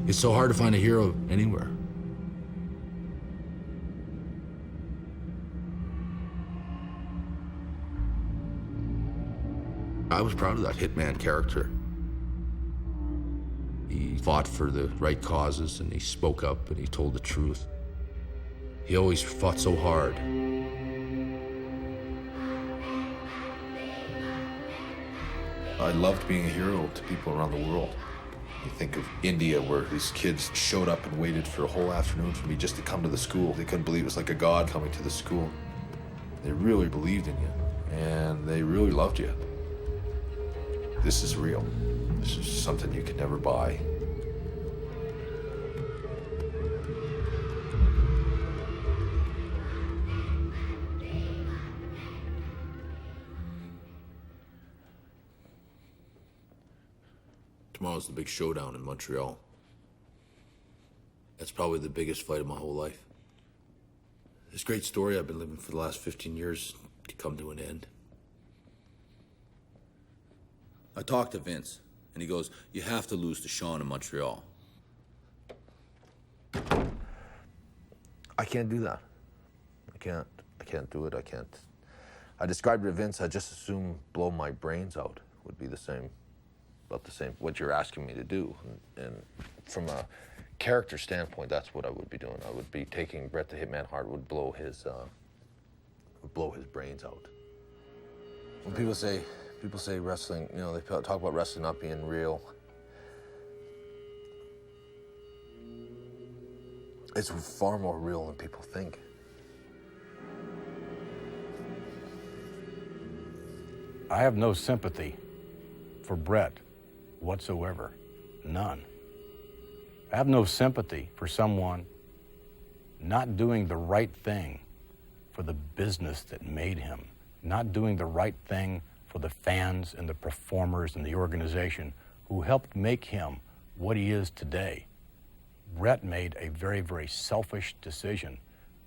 It's so hard to find a hero anywhere. I was proud of that Hitman character. He fought for the right causes, and he spoke up, and he told the truth. He always fought so hard. I loved being a hero to people around the world. You think of India, where these kids showed up and waited for a whole afternoon for me just to come to the school. They couldn't believe it was like a god coming to the school. They really believed in you, and they really loved you. This is real. This is something you could never buy. Tomorrow's the big showdown in Montreal. That's probably the biggest fight of my whole life. This great story I've been living for the last 15 years to come to an end. I talked to Vince, and he goes, "You have to lose to Sean in Montreal." I can't do that. I can't do it. I described it to Vince, I just assume blow my brains out would be the same. About the same, what you're asking me to do. And from a character standpoint, that's what I would be doing. I would be taking Bret the Hitman Hart, would blow his brains out. When people say wrestling, you know, they talk about wrestling not being real. It's far more real than people think. I have no sympathy for Bret whatsoever, none. I have no sympathy for someone not doing the right thing for the business that made him, not doing the right thing for the fans and the performers and the organization who helped make him what he is today. Bret made a very, very selfish decision.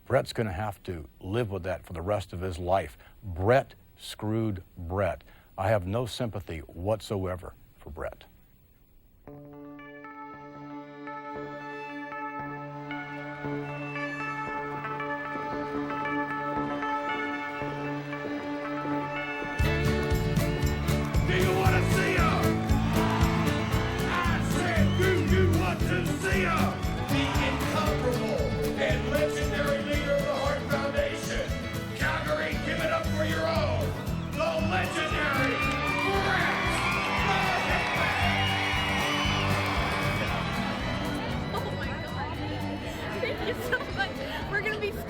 Bret's going to have to live with that for the rest of his life. Bret screwed Bret. I have no sympathy whatsoever for Bret.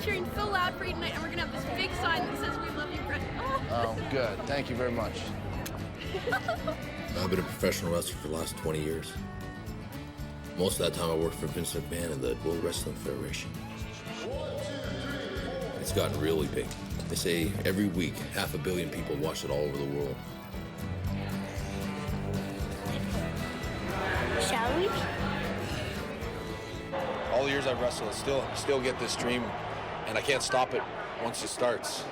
Cheering so loud for you tonight, and we're gonna have this big sign that says "We love you, Bret." Oh, good. Thank you very much. I've been a professional wrestler for the last 20 years. Most of that time I worked for Vince McMahon and the World Wrestling Federation. It's gotten really big. They say every week 500 million people watch it all over the world. Shall we? All the years I've wrestled, I still get this dream, and I can't stop it once it starts.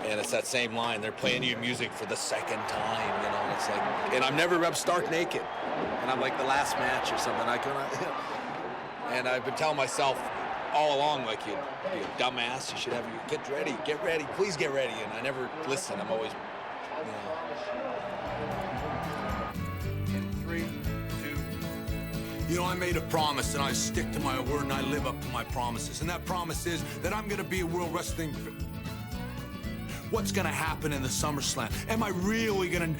And it's that same line. They're playing you music for the second time, you know. It's like, and I've never repped stark naked, and I'm like the last match or something. And I've been telling myself all along, like, you dumbass, you should have get ready, please get ready. And I never listen. I'm always, you know. In 3, 2. You know, I made a promise, and I stick to my word, and I live up to my promises. And that promise is that I'm gonna be a World Wrestling. What's gonna happen in the SummerSlam? Am I really gonna?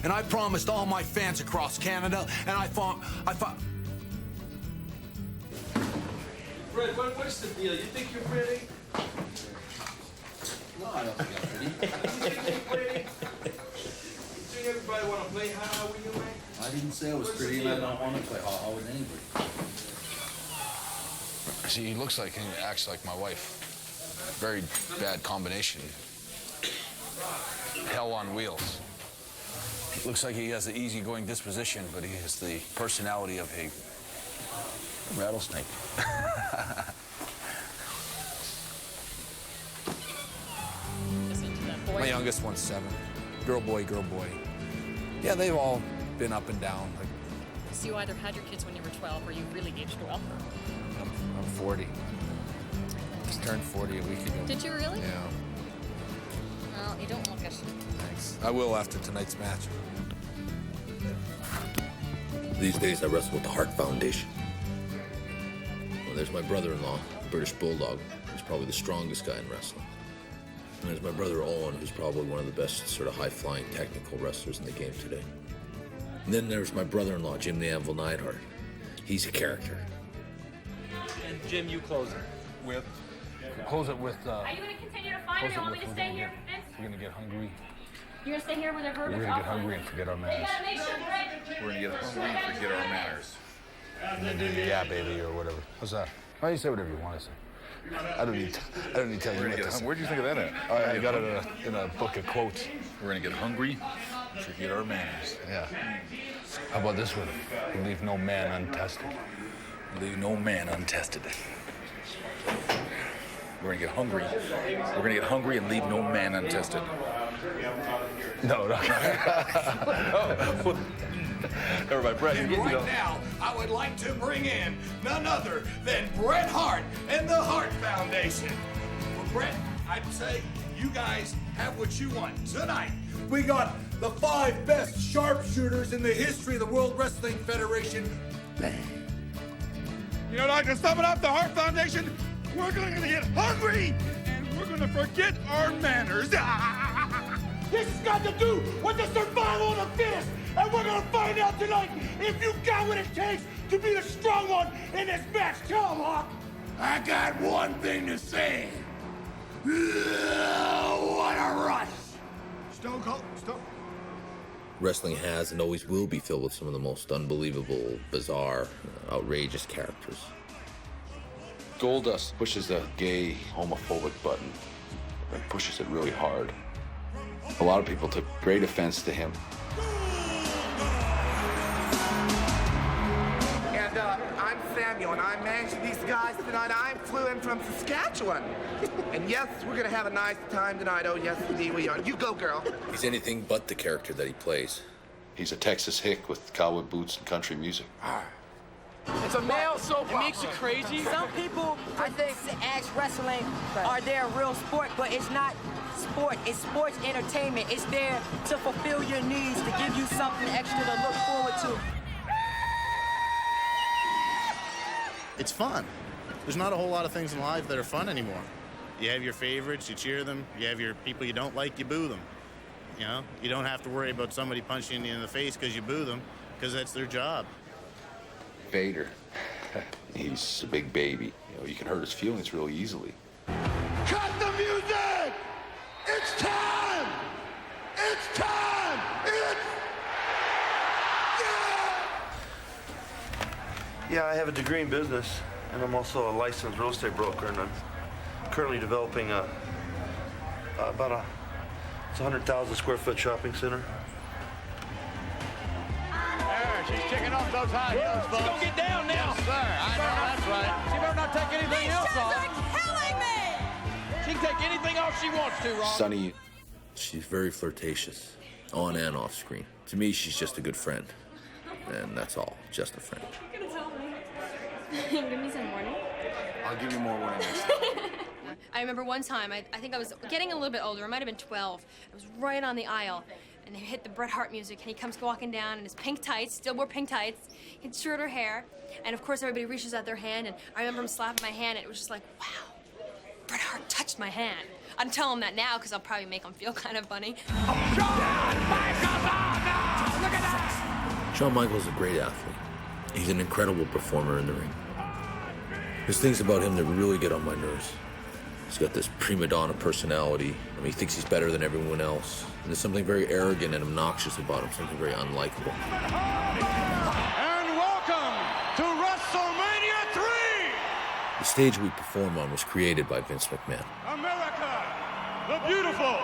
And I promised all my fans across Canada, and I thought. Fred, what's the deal? You think you're pretty? No, I don't think I'm pretty. You think you're pretty? You think everybody want to play ha-ha with you, man? I didn't say I was pretty, and I don't want to play ha-ha with anybody. See, he looks like and acts like my wife. Very bad combination. Hell on wheels. Looks like he has an easygoing disposition, but he has the personality of a rattlesnake. My youngest one's 7. Girl, boy. Yeah, they've all been up and down. Like, So you either had your kids when you were 12 or you really aged well. I'm 40. Just turned 40 a week ago. Did you really? Yeah. Well, you don't look it. Thanks. I will after tonight's match. These days I wrestle with the Hart Foundation. Well, there's my brother-in-law, British Bulldog, who's probably the strongest guy in wrestling. And there's my brother Owen, who's probably one of the best sort of high-flying technical wrestlers in the game today. And then there's my brother-in-law, Jim the Anvil Neidhart. He's a character. And Jim, you close it with? Close it with, Are you going to continue to fight him? You want me to stay here, Vince? we're gonna get hungry. You're going to stay here with a We're verdict? gonna get hungry and forget our You manners. got to make sure Brett... We're gonna get hungry and forget our manners. And then do the yeah, baby, or whatever. How's that? Why don't you say whatever you want to say? I don't need to tell you what to say. Where'd you think of that at? I got it in a book of quotes. We're gonna get hungry, forget our manners. Yeah. How about this one? We leave no man untested. Leave no man untested. We're gonna get hungry. We're gonna get hungry and leave no man untested. No. Never mind, Brett. Right now, I would like to bring in none other than Bret Hart and the Hart Foundation. Well, Bret, I'd say you guys have what you want tonight. We got the 5 best sharpshooters in the history of the World Wrestling Federation. Bang. You know, like to sum it up, the Hart Foundation, we're going to get hungry and we're going to forget our manners. This has got to do with the survival of the fittest. And we're gonna find out tonight if you got what it takes to be the strong one in this match. Tell 'em, Hawk. I got one thing to say. What a rush. Stone Cold, Stone. Wrestling has and always will be filled with some of the most unbelievable, bizarre, outrageous characters. Goldust pushes the gay, homophobic button and pushes it really hard. A lot of people took great offense to him. And I'm Samuel, and I'm managing these guys tonight. I flew in from Saskatchewan. And yes, we're gonna have a nice time tonight. Oh, yes, indeed we are. You go, girl. He's anything but the character that he plays. He's a Texas hick with cowboy boots and country music. It's a male soap. It makes you crazy. Some people, I think, ask wrestling are they a real sport, but it's not sport. It's sports entertainment. It's there to fulfill your needs, to give you something extra to look forward to. It's fun. There's not a whole lot of things in life that are fun anymore. You have your favorites, you cheer them. You have your people you don't like, you boo them. You know, you don't have to worry about somebody punching you in the face because you boo them, because that's their job. Vader, he's a big baby. You know, you can hurt his feelings really easily. Cut the music! It's time! It's time! Yeah, I have a degree in business, and I'm also a licensed real estate broker, and I'm currently developing about a 100,000 square foot shopping center. There, she's kicking off those high heels, folks. She's gonna get down now. Yes, sir. I know, that's right. She better not take anything else off. These shoes are killing me! She can take anything off she wants to, Ron. Sonny. She's very flirtatious, on and off screen. To me, she's just a good friend. And that's all, just a friend. You're going to tell me. Give me some warning. I'll give you more warning. I remember one time, I think I was getting a little bit older. I might have been 12. I was right on the aisle, and they hit the Bret Hart music, and he comes walking down in his pink tights, still wore pink tights, he had shorter hair, and of course everybody reaches out their hand, and I remember him slapping my hand, and it was just like, wow, Bret Hart touched my hand. I'd tell him that now, because I'll probably make him feel kind of funny. Shawn Michaels is a great athlete. He's an incredible performer in the ring. There's things about him that really get on my nerves. He's got this prima donna personality. I mean, he thinks he's better than everyone else. And there's something very arrogant and obnoxious about him, something very unlikable. And welcome to WrestleMania 3! The stage we perform on was created by Vince McMahon. America, the beautiful.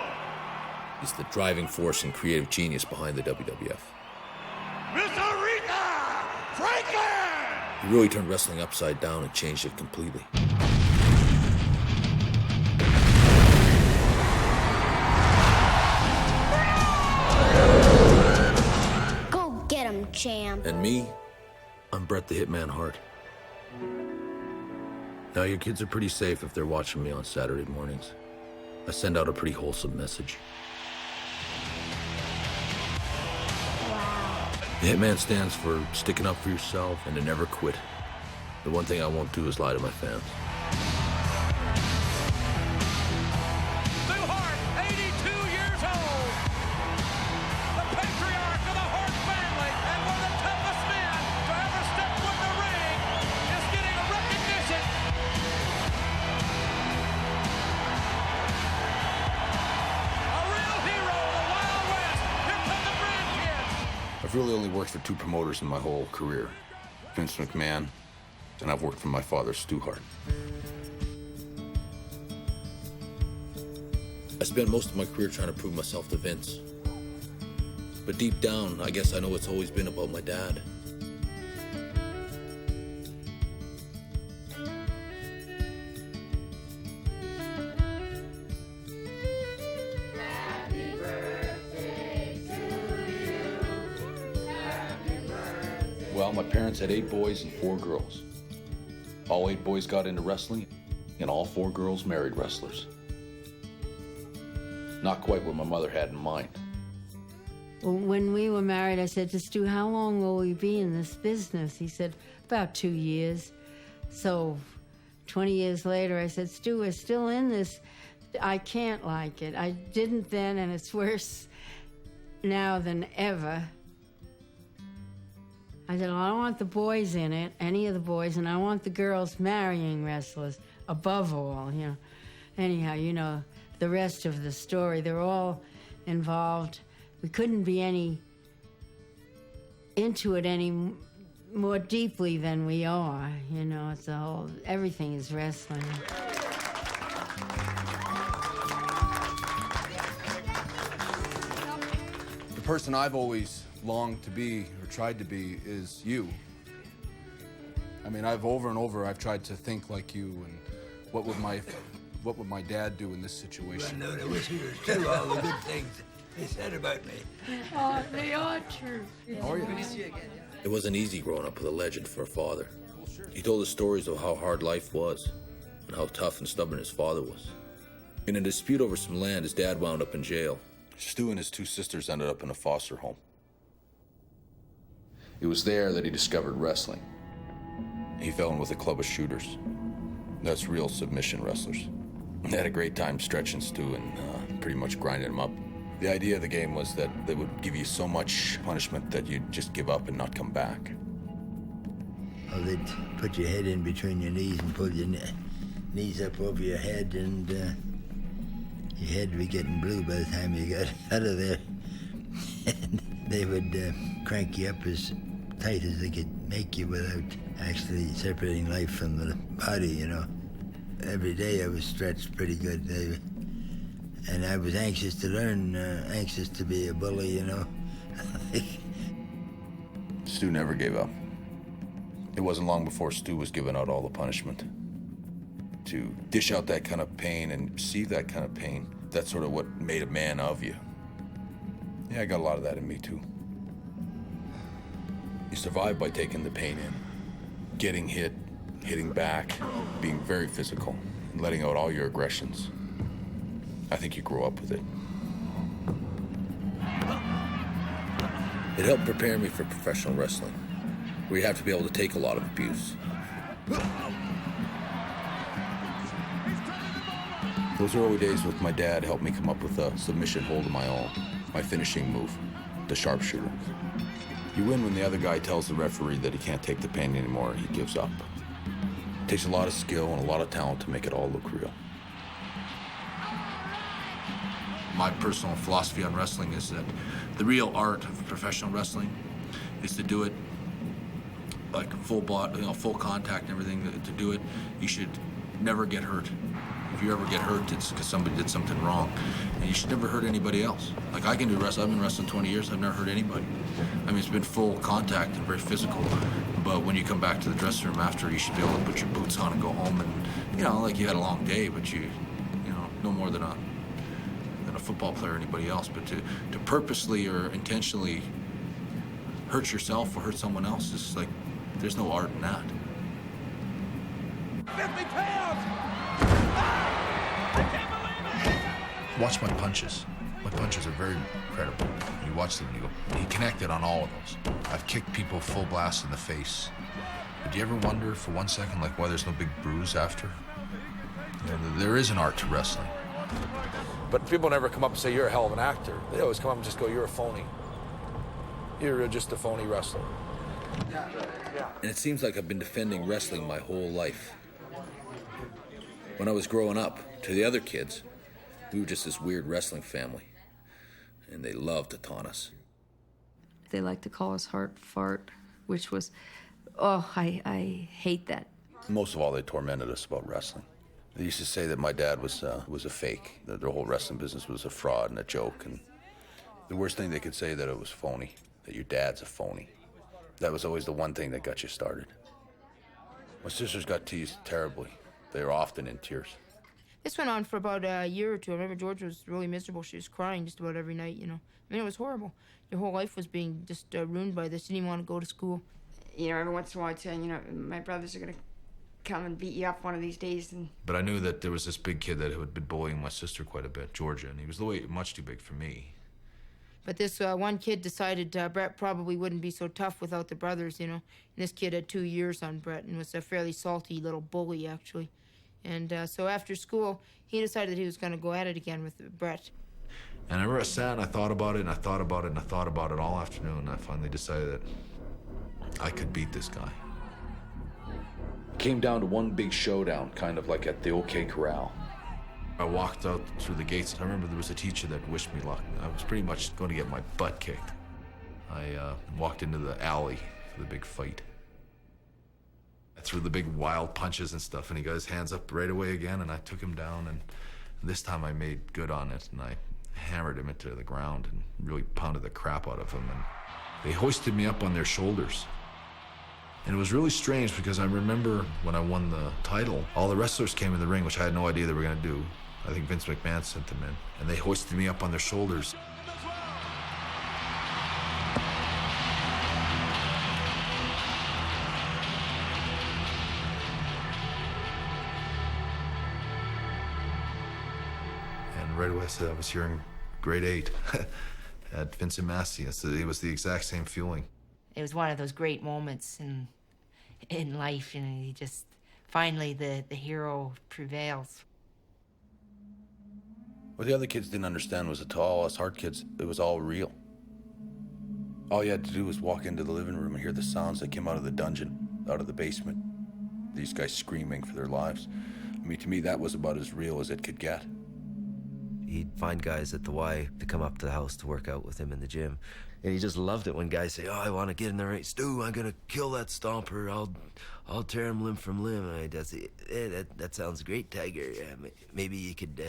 He's the driving force and creative genius behind the WWF. Miss Aretha Franklin! He really turned wrestling upside down and changed it completely. Go get him, champ. And me, I'm Bret the Hitman Hart. Now, your kids are pretty safe if they're watching me on Saturday mornings. I send out a pretty wholesome message. Wow. The Hitman stands for sticking up for yourself and to never quit. The one thing I won't do is lie to my fans. I've really only worked for two promoters in my whole career, Vince McMahon, and I've worked for my father, Stu Hart. I spent most of my career trying to prove myself to Vince. But deep down, I guess I know it's always been about my dad. Well, my parents had 8 boys and 4 girls. All 8 boys got into wrestling, and all 4 girls married wrestlers. Not quite what my mother had in mind. When we were married, I said to Stu, how long will we be in this business? He said, about 2 years. So 20 years later, I said, Stu, we're still in this. I can't like it. I didn't then, and it's worse now than ever. I said, well, I don't want the boys in it, any of the boys, and I want the girls marrying wrestlers above all, you know. Anyhow, you know, the rest of the story, they're all involved. We couldn't be any into it any more deeply than we are, you know. It's a whole, everything is wrestling. The person I've always longed to be or tried to be is you. I mean, over and over I've tried to think like you, and what would my dad do in this situation? Well, no, I wish he was true, all the good things he said about me. Oh, they are true. Oh, yeah. It wasn't easy growing up with a legend for a father. He told us stories of how hard life was and how tough and stubborn his father was. In a dispute over some land, his dad wound up in jail. Stu and his 2 sisters ended up in a foster home. It was there that he discovered wrestling. He fell in with a club of shooters. That's real submission wrestlers. They had a great time stretching Stu and pretty much grinding him up. The idea of the game was that they would give you so much punishment that you'd just give up and not come back. Oh, they'd put your head in between your knees and pull your knees up over your head, and your head would be getting blue by the time you got out of there. And they would crank you up as tight as they could make you without actually separating life from the body, you know. Every day I was stretched pretty good. And I was anxious to learn, anxious to be a bully, you know. Stu never gave up. It wasn't long before Stu was giving out all the punishment. To dish out that kind of pain and receive that kind of pain, that's sort of what made a man of you. Yeah, I got a lot of that in me, too. You survive by taking the pain in, getting hit, hitting back, being very physical, and letting out all your aggressions. I think you grow up with it. It helped prepare me for professional wrestling, where you have to be able to take a lot of abuse. Those early days with my dad helped me come up with a submission hold of my own, my finishing move, the sharpshooter. You win when the other guy tells the referee that he can't take the pain anymore and he gives up. It takes a lot of skill and a lot of talent to make it all look real. My personal philosophy on wrestling is that the real art of professional wrestling is to do it like full contact and everything. To do it, you should never get hurt. If you ever get hurt, it's because somebody did something wrong. And you should never hurt anybody else. Like, I can do wrestling. I've been wrestling 20 years. I've never hurt anybody. I mean, it's been full contact and very physical. But when you come back to the dressing room after, you should be able to put your boots on and go home and, you know, like you had a long day, but you know, no more than a football player or anybody else. But to purposely or intentionally hurt yourself or hurt someone else is like There's no art in that. 50 pounds! Watch my punches. My punches are very credible. You watch them and you go, he connected on all of those. I've kicked people full blast in the face. But do you ever wonder for 1 second, like, why there's no big bruise after? You know, there is an art to wrestling. But people never come up and say, you're a hell of an actor. They always come up and just go, you're a phony. You're just a phony wrestler. And it seems like I've been defending wrestling my whole life. When I was growing up, to the other kids, we were just this weird wrestling family. And they loved to taunt us. They like to call us Hart Fart, which was, oh, I hate that. Most of all, they tormented us about wrestling. They used to say that my dad was a fake, that their whole wrestling business was a fraud and a joke. And the worst thing they could say, that it was phony, that your dad's a phony. That was always the one thing that got you started. My sisters got teased terribly. They were often in tears. This went on for about a year or two. I remember Georgia was really miserable. She was crying just about every night, you know. I mean, it was horrible. Your whole life was being just ruined by this. You didn't even want to go to school. You know, every once in a while I'd say, you know, my brothers are going to come and beat you up one of these days. And But I knew that there was this big kid that had been bullying my sister quite a bit, Georgia, and he was much too big for me. But this one kid decided Brett probably wouldn't be so tough without the brothers, you know. And this kid had 2 years on Brett and was a fairly salty little bully, actually. And so after school, he decided that he was going to go at it again with Brett. And I remember I sat and I thought about it and I thought about it and I thought about it all afternoon, and I finally decided that I could beat this guy. It came down to one big showdown, kind of like at the OK Corral. I walked out through the gates. I remember there was a teacher that wished me luck. I was pretty much going to get my butt kicked. I walked into the alley for the big fight. I threw the big wild punches and stuff, and he got his hands up right away again, and I took him down, and this time I made good on it, and I hammered him into the ground and really pounded the crap out of him, and they hoisted me up on their shoulders. And it was really strange because I remember when I won the title, all the wrestlers came in the ring, which I had no idea they were going to do. I think Vince McMahon sent them in, and they hoisted me up on their shoulders. And right away I said I was hearing grade 8 at Vincent Massey. It was the exact same feeling. It was one of those great moments in life, you know. You just finally the hero prevails. What the other kids didn't understand was that to all us Hart kids, it was all real. All you had to do was walk into the living room and hear the sounds that came out of the dungeon, out of the basement. These guys screaming for their lives. I mean, to me, that was about as real as it could get. He'd find guys at the Y to come up to the house to work out with him in the gym. And he just loved it when guys say, oh, I want to get in the ring. Stu, I'm going to kill that stomper. I'll tear him limb from limb. And I'd say, that sounds great, Tiger. Maybe you could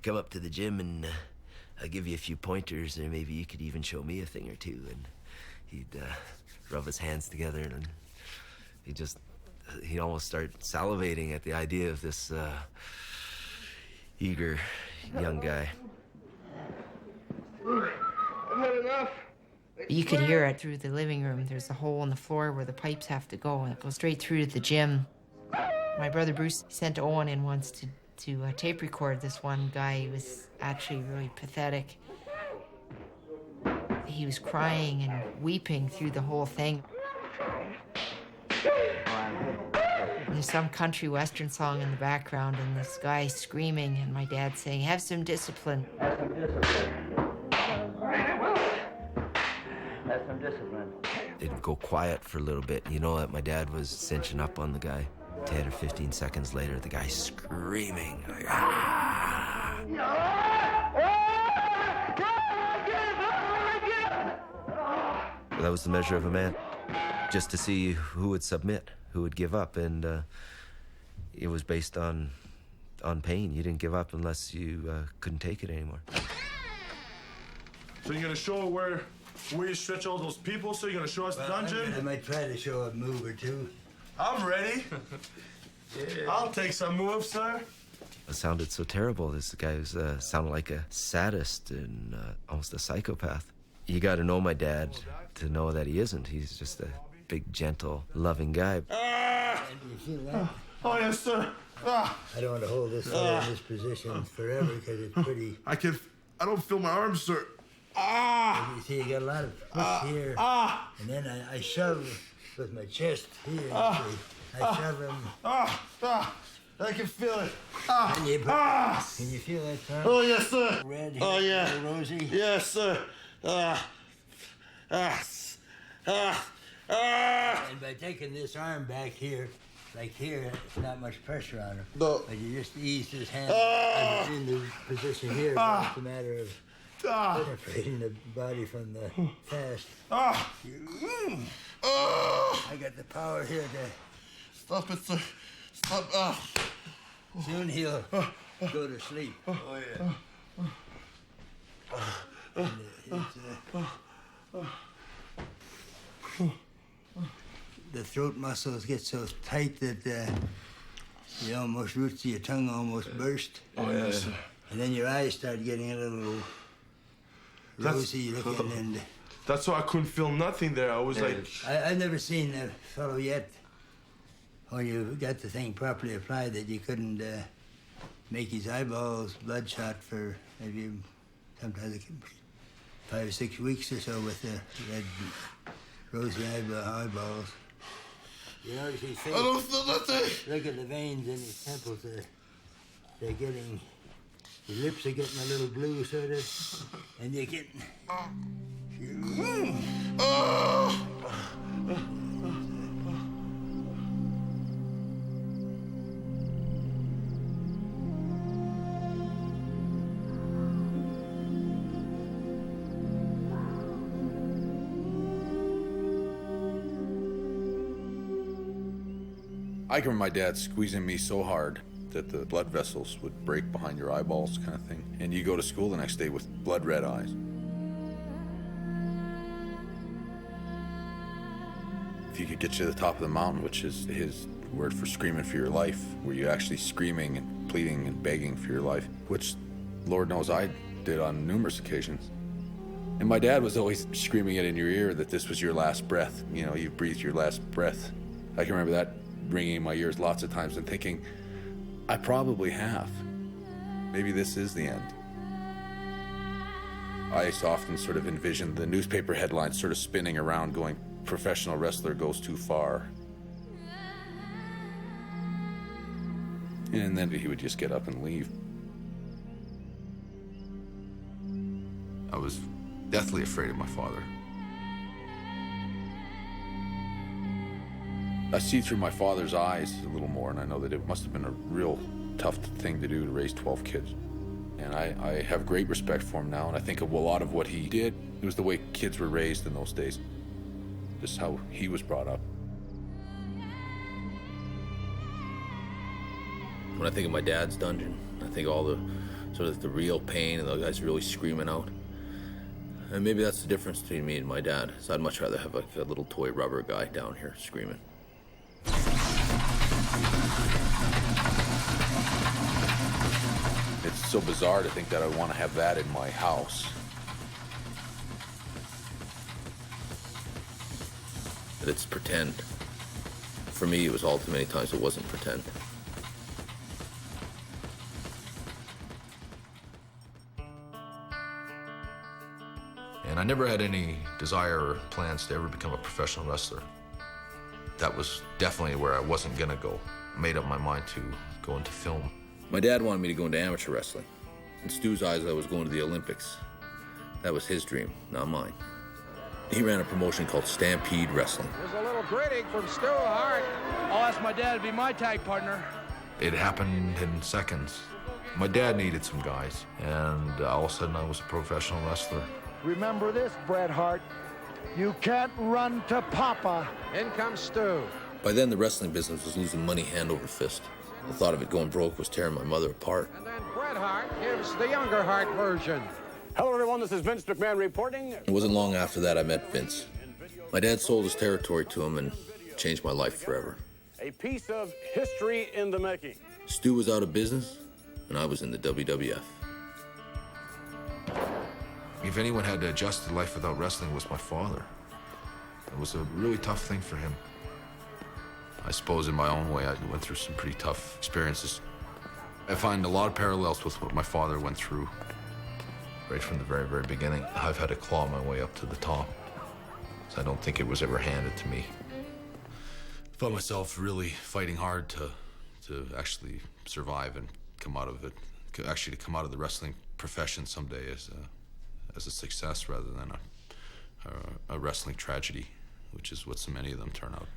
come up to the gym and I'll give you a few pointers, and maybe you could even show me a thing or two. And he'd rub his hands together, and he'd almost start salivating at the idea of this eager young guy. Isn't that enough? You could hear it through the living room. There's a hole in the floor where the pipes have to go, and it goes straight through to the gym. My brother Bruce sent Owen in once to tape record this one guy. He was actually really pathetic. He was crying and weeping through the whole thing. There's some country western song in the background, and this guy screaming, and my dad saying, have some discipline. Have some discipline. They'd go quiet for a little bit. You know that my dad was cinching up on the guy. 10 or 15 seconds later, the guy's screaming. Like, ah! That was the measure of a man. Just to see who would submit, who would give up. And it was based on pain. You didn't give up unless you couldn't take it anymore. So you're going to show where you stretch all those people? So you're going to show us the dungeon? I might try to show a move or two. I'm ready. Yeah. I'll take some moves, sir. It sounded so terrible. This guy was sounded like a sadist and almost a psychopath. You got to know my dad to know that he isn't. He's just big, gentle, loving guy. You feel that? Oh, yes, sir. I don't want to hold this fellow in this position forever because it's pretty. I don't feel my arms, sir. You see, you got a lot of push here. And then I shove with my chest here. I shove him. I can feel it. And you can you feel that, Tom? Oh, yes, sir. Red here, Oh, yeah. rosy. Yes, sir. And by taking this arm back here, like here, it's not much pressure on him. No. But you just ease his hand in the position here. But it's a matter of penetrating the body from the fast. I got the power here to... Stop it, sir. Stop. Soon he'll go to sleep. Oh, yeah. The throat muscles get so tight that you almost roots of your tongue almost burst. Oh, yes, sir. And then your eyes start getting a little rosy looking. And that's why I couldn't feel nothing there. I was like... I've never seen a fellow yet, when you got the thing properly applied, that you couldn't make his eyeballs bloodshot for maybe sometimes it can be 5 or 6 weeks or so with the red rosy eyeballs. You notice his face? I don't feel nothing. Look at the veins in his temples. They're getting... His lips are getting a little blue, sort of. And you're getting... I can remember my dad squeezing me so hard that the blood vessels would break behind your eyeballs, kind of thing. And you go to school the next day with blood red eyes. If you could get you to the top of the mountain, which is his word for screaming for your life, where you're actually screaming and pleading and begging for your life, which Lord knows I did on numerous occasions. And my dad was always screaming it in your ear that this was your last breath. You know, you breathed your last breath. I can remember that ringing in my ears lots of times and thinking, I probably have. Maybe this is the end. I often sort of envisioned the newspaper headlines sort of spinning around going, professional wrestler goes too far. And then he would just get up and leave. I was deathly afraid of my father. I see through my father's eyes a little more, and I know that it must have been a real tough thing to do to raise 12 kids. And I have great respect for him now, and I think of a lot of what he did. It was the way kids were raised in those days. Just how he was brought up. When I think of my dad's dungeon, I think all the sort of the real pain and the guys really screaming out. And maybe that's the difference between me and my dad. So I'd much rather have like a little toy rubber guy down here screaming. It's so bizarre to think that I want to have that in my house. But it's pretend. For me, it was all too many times it wasn't pretend. And I never had any desire or plans to ever become a professional wrestler. That was definitely where I wasn't gonna go. I made up my mind to go into film. My dad wanted me to go into amateur wrestling. In Stu's eyes, I was going to the Olympics. That was his dream, not mine. He ran a promotion called Stampede Wrestling. There's a little gritting from Stu Hart. I'll ask my dad to be my tag partner. It happened in seconds. My dad needed some guys, and all of a sudden I was a professional wrestler. Remember this, Bret Hart. You can't run to Papa. In comes Stu. By then, the wrestling business was losing money hand over fist. The thought of it going broke was tearing my mother apart. And then Bret Hart gives the younger Hart version. Hello, everyone. This is Vince McMahon reporting. It wasn't long after that I met Vince. My dad sold his territory to him and changed my life forever. A piece of history in the making. Stu was out of business, and I was in the WWF. If anyone had to adjust to life without wrestling, it was my father. It was a really tough thing for him. I suppose in my own way, I went through some pretty tough experiences. I find a lot of parallels with what my father went through. Right from the very, very beginning, I've had to claw my way up to the top. So I don't think it was ever handed to me. I found myself really fighting hard to actually survive and come out of it, actually to come out of the wrestling profession someday as a success rather than a wrestling tragedy, which is what so many of them turn out.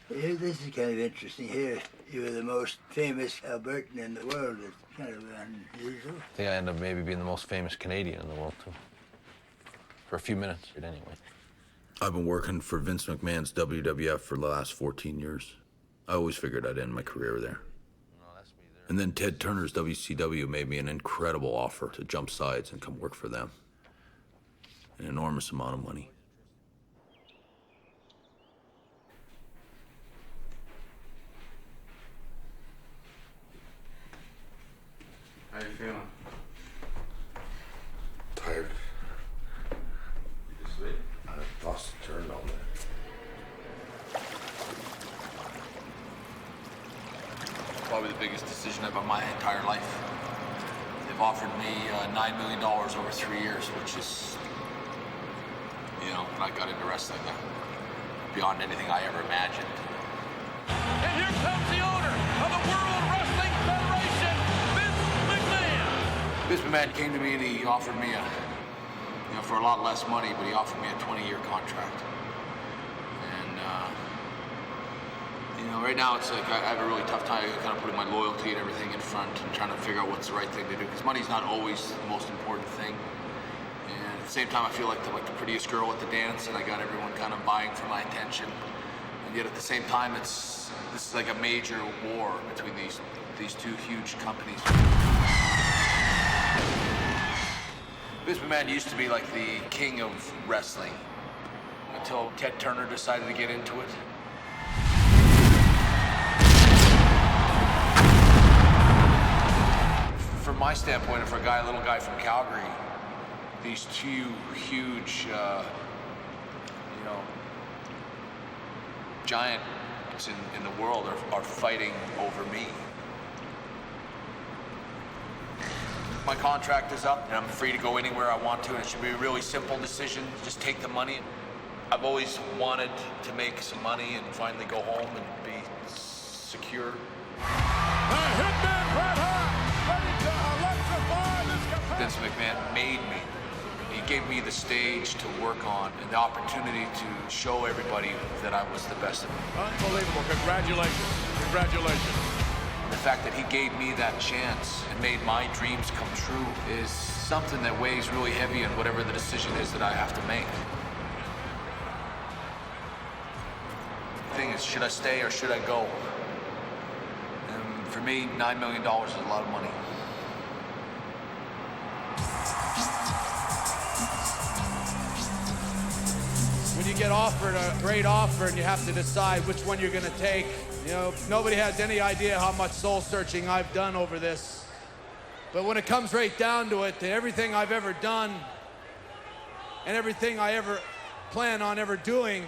Here, this is kind of interesting. Here, you were the most famous Albertan in the world. It's kind of unusual. I think I ended up maybe being the most famous Canadian in the world, too. For a few minutes, anyway. I've been working for Vince McMahon's WWF for the last 14 years. I always figured I'd end my career there. And then Ted Turner's WCW made me an incredible offer to jump sides and come work for them. An enormous amount of money. How you feeling? Tired. You just sleep? I tossed and turned all day. Probably the biggest decision of my entire life. They've offered me $9 million over 3 years, which is, when I got into wrestling, beyond anything I ever imagined. And here comes the owner of the World Wrestling Federation, Vince McMahon. Vince McMahon came to me and he offered me for a lot less money, but he offered me a 20-year contract. And, right now it's like I have a really tough time kind of putting my loyalty and everything in front and trying to figure out what's the right thing to do, because money's not always the most important thing. And at the same time, I feel like the prettiest girl at the dance, and I got everyone kind of vying for my attention. And yet at the same time, this is like a major war between these two huge companies. Vince McMahon used to be like the king of wrestling until Ted Turner decided to get into it. From my standpoint, and for a little guy from Calgary, these two huge, giants in the world are fighting over me. My contract is up, and I'm free to go anywhere I want to, and it should be a really simple decision. Just take the money. I've always wanted to make some money and finally go home and be secure. Hitman Hart, ready to electrify this company. Vince McMahon made me. He gave me the stage to work on and the opportunity to show everybody that I was the best of them. Unbelievable. Congratulations. Congratulations. The fact that he gave me that chance and made my dreams come true is something that weighs really heavy on whatever the decision is that I have to make. The thing is, should I stay or should I go? And for me, $9 million is a lot of money. When you get offered a great offer and you have to decide which one you're going to take, nobody has any idea how much soul searching I've done over this. But when it comes right down to it, everything I've ever done and everything I ever plan on ever doing,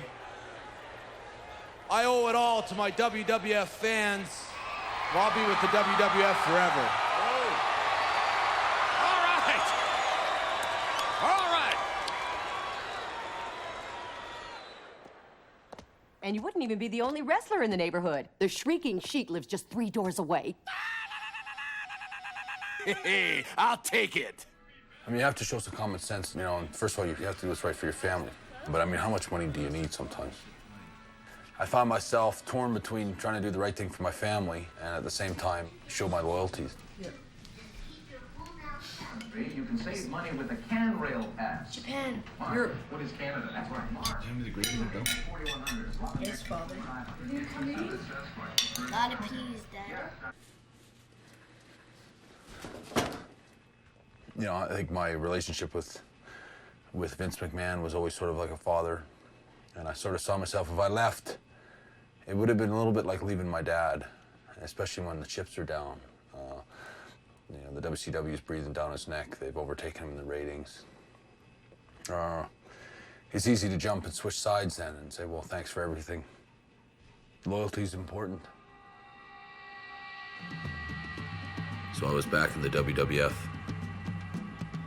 I owe it all to my WWF fans. I'll be with the WWF forever. And you wouldn't even be the only wrestler in the neighborhood. The Shrieking Sheik lives just 3 doors away. Hey, I'll take it. I mean, you have to show some common sense, and first of all, you have to do what's right for your family. But I mean, how much money do you need sometimes? I found myself torn between trying to do the right thing for my family and at the same time show my loyalties. You can save money with a CanRail pass. Japan. Europe. What is Canada? That's right. Mark. Tell me the great thing, though. Yes, Father. Lot of peas, Dad. I think my relationship with Vince McMahon was always sort of like a father. And I sort of saw myself, if I left, it would have been a little bit like leaving my dad, especially when the chips are down. The WCW is breathing down his neck. They've overtaken him in the ratings. It's easy to jump and switch sides then and say, well, thanks for everything. Loyalty's important. So I was back in the WWF.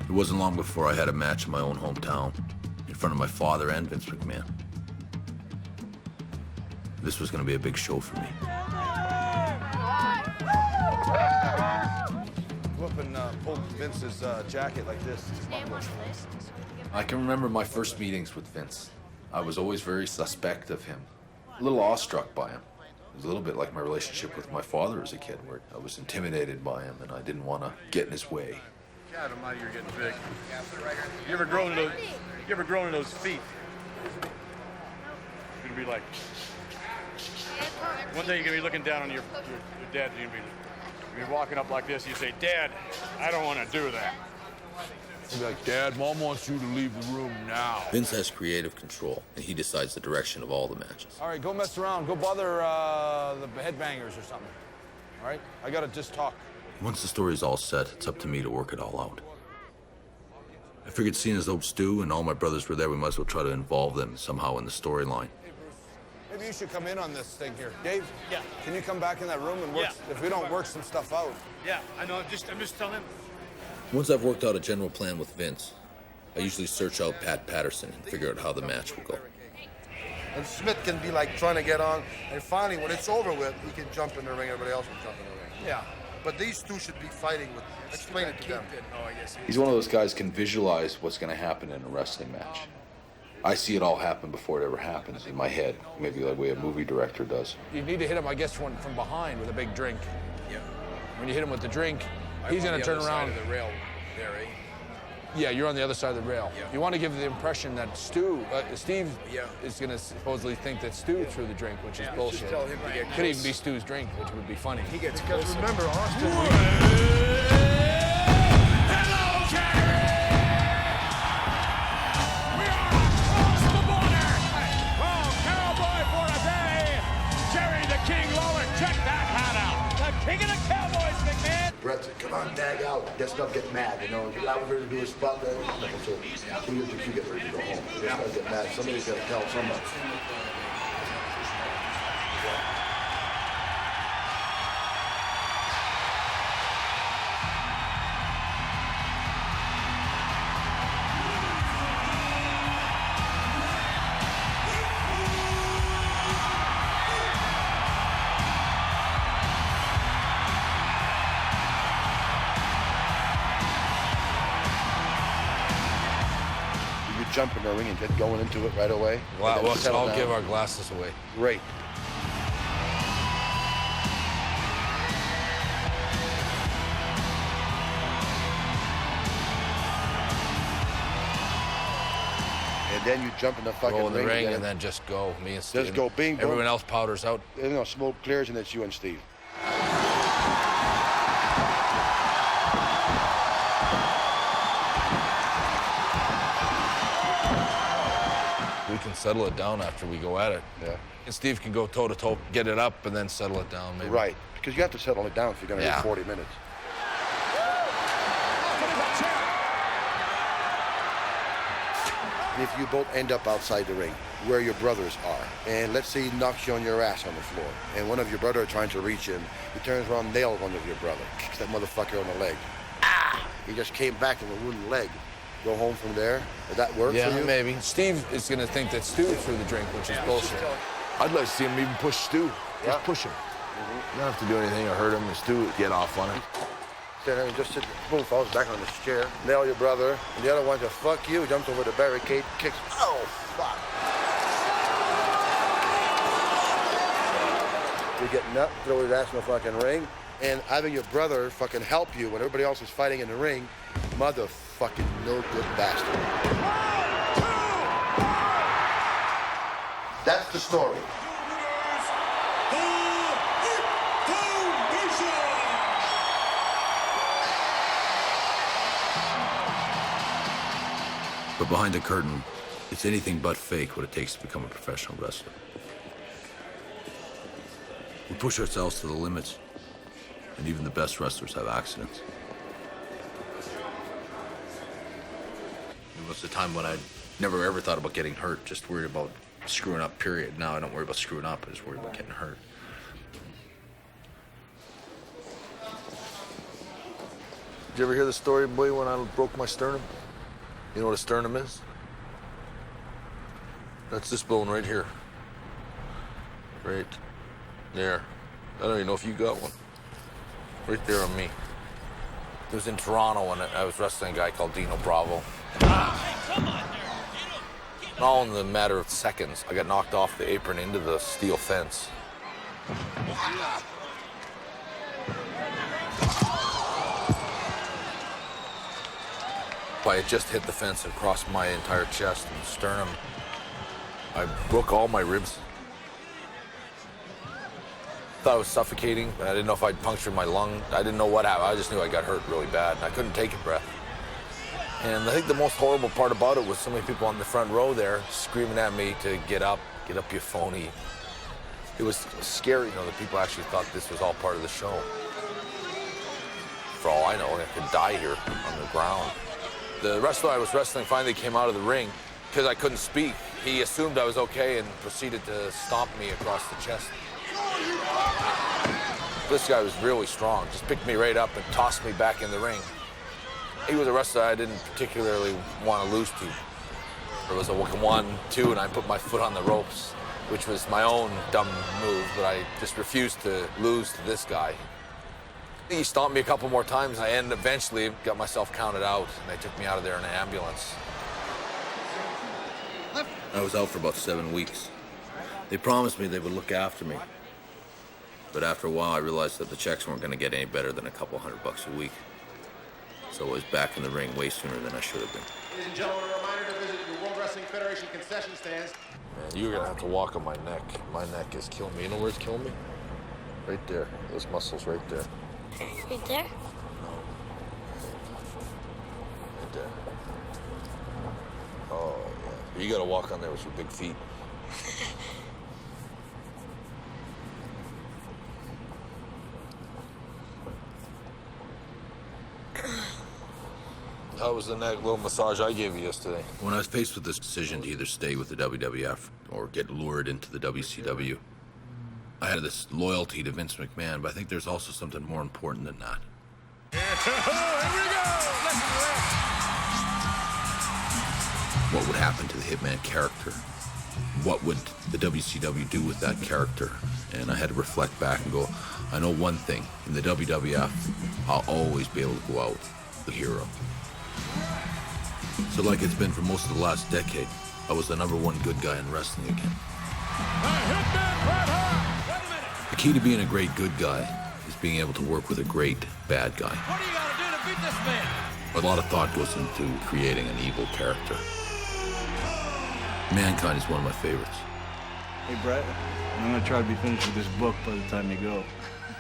It wasn't long before I had a match in my own hometown, in front of my father and Vince McMahon. This was going to be a big show for me. Go up and pull Vince's jacket like this. I can remember my first meetings with Vince. I was always very suspect of him, a little awestruck by him. It was a little bit like my relationship with my father as a kid, where I was intimidated by him and I didn't want to get in his way. God almighty, you're getting big. You ever grown in those feet? You're gonna be like, one day you're gonna be looking down on your dad, you're gonna be walking up like this, you say, Dad, I don't want to do that. He'd be like, Dad, Mom wants you to leave the room now. Vince has creative control, and he decides the direction of all the matches. All right, go mess around. Go bother the headbangers or something. All right? I gotta just talk. Once the story's all set, it's up to me to work it all out. I figured seeing as though Stu and all my brothers were there, we might as well try to involve them somehow in the storyline. Maybe you should come in on this thing here. Dave? Yeah. Can you come back in that room and work, if we don't work some stuff out? Yeah, I know, I'm just telling him. Once I've worked out a general plan with Vince, I usually search out Pat Patterson and figure out how the match will go. And Smith can be like trying to get on, and finally, when it's over with, he can jump in the ring, everybody else can jump in the ring. Yeah. But these two should be fighting with, explain it to them. He's one of those guys who can visualize what's going to happen in a wrestling match. I see it all happen before it ever happens in my head, maybe like the way a movie director does. You need to hit him, I guess, from behind with a big drink. Yeah. When you hit him with the drink, he's going to turn around. Side of the rail there, eh? Yeah, you're on the other side of the rail. Yeah. You want to give the impression that Steve is going to supposedly think that Stu threw the drink, which is bullshit. Just tell him to get Could even be Stu's drink, which would be funny. He gets because closer. remember, Austin. Brett said, come on, tag out. Get stuff, get mad, you know. I was ready to do his spot there. So we get ready to go home. This guy get mad. Somebody's got to tell someone. Jump in the ring and get going into it right away. Wow, let's all give our glasses away. Great. And then you jump in the fucking Roll in the ring and and then just go. Me and Steve. Just go, bing, boom. Everyone else powders out. You know, smoke clears and it's you and Steve. We can settle it down after we go at it. Yeah. And Steve can go toe-to-toe, get it up, and then settle it down, maybe. Right, because you have to settle it down if you're going to do 40 minutes. And if you both end up outside the ring, where your brothers are, and let's say he knocks you on your ass on the floor, and one of your brother trying to reach him, he turns around, nails one of your brother, kicks that motherfucker on the leg. Ah! He just came back with a wooden leg. Go home from there? Does that work for you? Yeah, maybe. Steve is going to think that Stu threw the drink, which is bullshit. I'd like to see him even push Stu. Just push him. You don't have to do anything or hurt him, and Stu get off on it. Stand there and just sit, boom, falls back on his chair, nail your brother, and the other one just fuck you, jumps over the barricade, kicks, oh, fuck. You're getting up, throw his ass in the fucking ring, and having your brother fucking help you when everybody else is fighting in the ring, motherfucking no good bastard. That's the story. But behind the curtain, it's anything but fake what it takes to become a professional wrestler. We push ourselves to the limits, and even the best wrestlers have accidents. There was a time when I'd Never ever thought about getting hurt, just worried about screwing up, period. Now I don't worry about screwing up, I just worry about getting hurt. Did you ever hear the story, boy, when I broke my sternum? You know what a sternum is? That's this bone right here. Right there. I don't even know if you got one. Right there on me. It was in Toronto when I was wrestling a guy called Dino Bravo. And all in the matter of seconds, I got knocked off the apron into the steel fence. I had just hit the fence across my entire chest and sternum. I broke all my ribs. Thought I was suffocating. I didn't know if I'd punctured my lung. I didn't know what happened. I just knew I got hurt really bad, and I couldn't take a breath. And I think the most horrible part about it was so many people on the front row there screaming at me to get up, you phony. It was scary, you know, that people actually thought this was all part of the show. For all I know, I could die here on the ground. The wrestler I was wrestling finally came out of the ring because I couldn't speak. He assumed I was okay and proceeded to stomp me across the chest. This guy was really strong, just picked me right up and tossed me back in the ring. He was a wrestler I didn't particularly want to lose to. It was a 1-2, and I put my foot on the ropes, which was my own dumb move, but I just refused to lose to this guy. He stomped me a couple more times, and eventually got myself counted out, and they took me out of there in an ambulance. I was out for about 7 weeks. They promised me they would look after me. But after a while, I realized that the checks weren't going to get any better than a couple $100 a week. So I was back in the ring way sooner than I should have been. Ladies and gentlemen, a reminder to visit your World Wrestling Federation concession stands. Man, you're going to have to walk on my neck. My neck is killing me. You know where it's killing me? Right there. Those muscles right there. Right there? Right there. Oh, yeah. You got to walk on there with your big feet. How was the little massage I gave you yesterday? When I was faced with this decision to either stay with the WWF or get lured into the WCW, I had this loyalty to Vince McMahon, but I think there's also something more important than that. What would happen to the Hitman character? What would the WCW do with that character? And I had to reflect back and go, I know one thing. In the WWF, I'll always be able to go out the hero. So like it's been for most of the last decade, I was the #1 good guy in wrestling again. The key to being a great good guy is being able to work with a great bad guy. What do you got to do to beat this man? A lot of thought goes into creating an evil character. Mankind is one of my favorites. Hey, Brett, I'm going to try to be finished with this book by the time you go.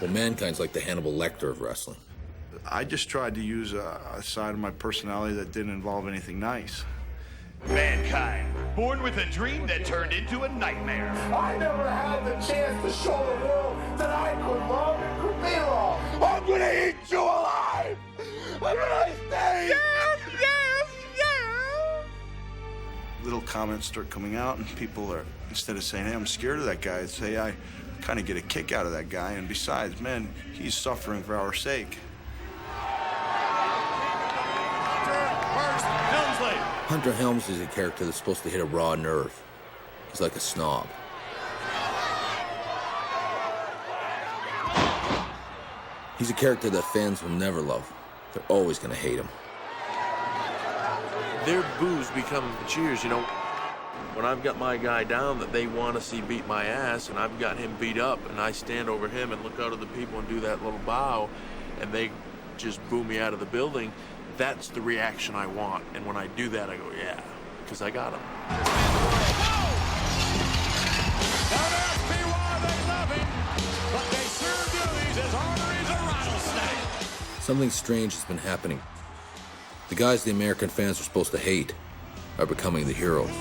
But Mankind's like the Hannibal Lecter of wrestling. I just tried to use a side of my personality that didn't involve anything nice. Mankind, born with a dream that turned into a nightmare. I never had the chance to show the world that I could love and could be loved. I'm gonna eat you alive! I'm gonna stay! Yes, yes, yes! Little comments start coming out, and people are, instead of saying, hey, I'm scared of that guy, I'd say, I kind of get a kick out of that guy, and besides, man, he's suffering for our sake. Hunter Helms is a character that's supposed to hit a raw nerve. He's like a snob. He's a character that fans will never love. They're always going to hate him. Their boos become cheers, you know. When I've got my guy down that they want to see beat my ass, and I've got him beat up, and I stand over him and look out at the people and do that little bow, and they just boo me out of the building, that's the reaction I want. And when I do that, I go, yeah, because I got him. Don't ask me why they love him, but they sure do. He's as ornery as a rattlesnake. Something strange has been happening. The guys the American fans are supposed to hate are becoming the heroes.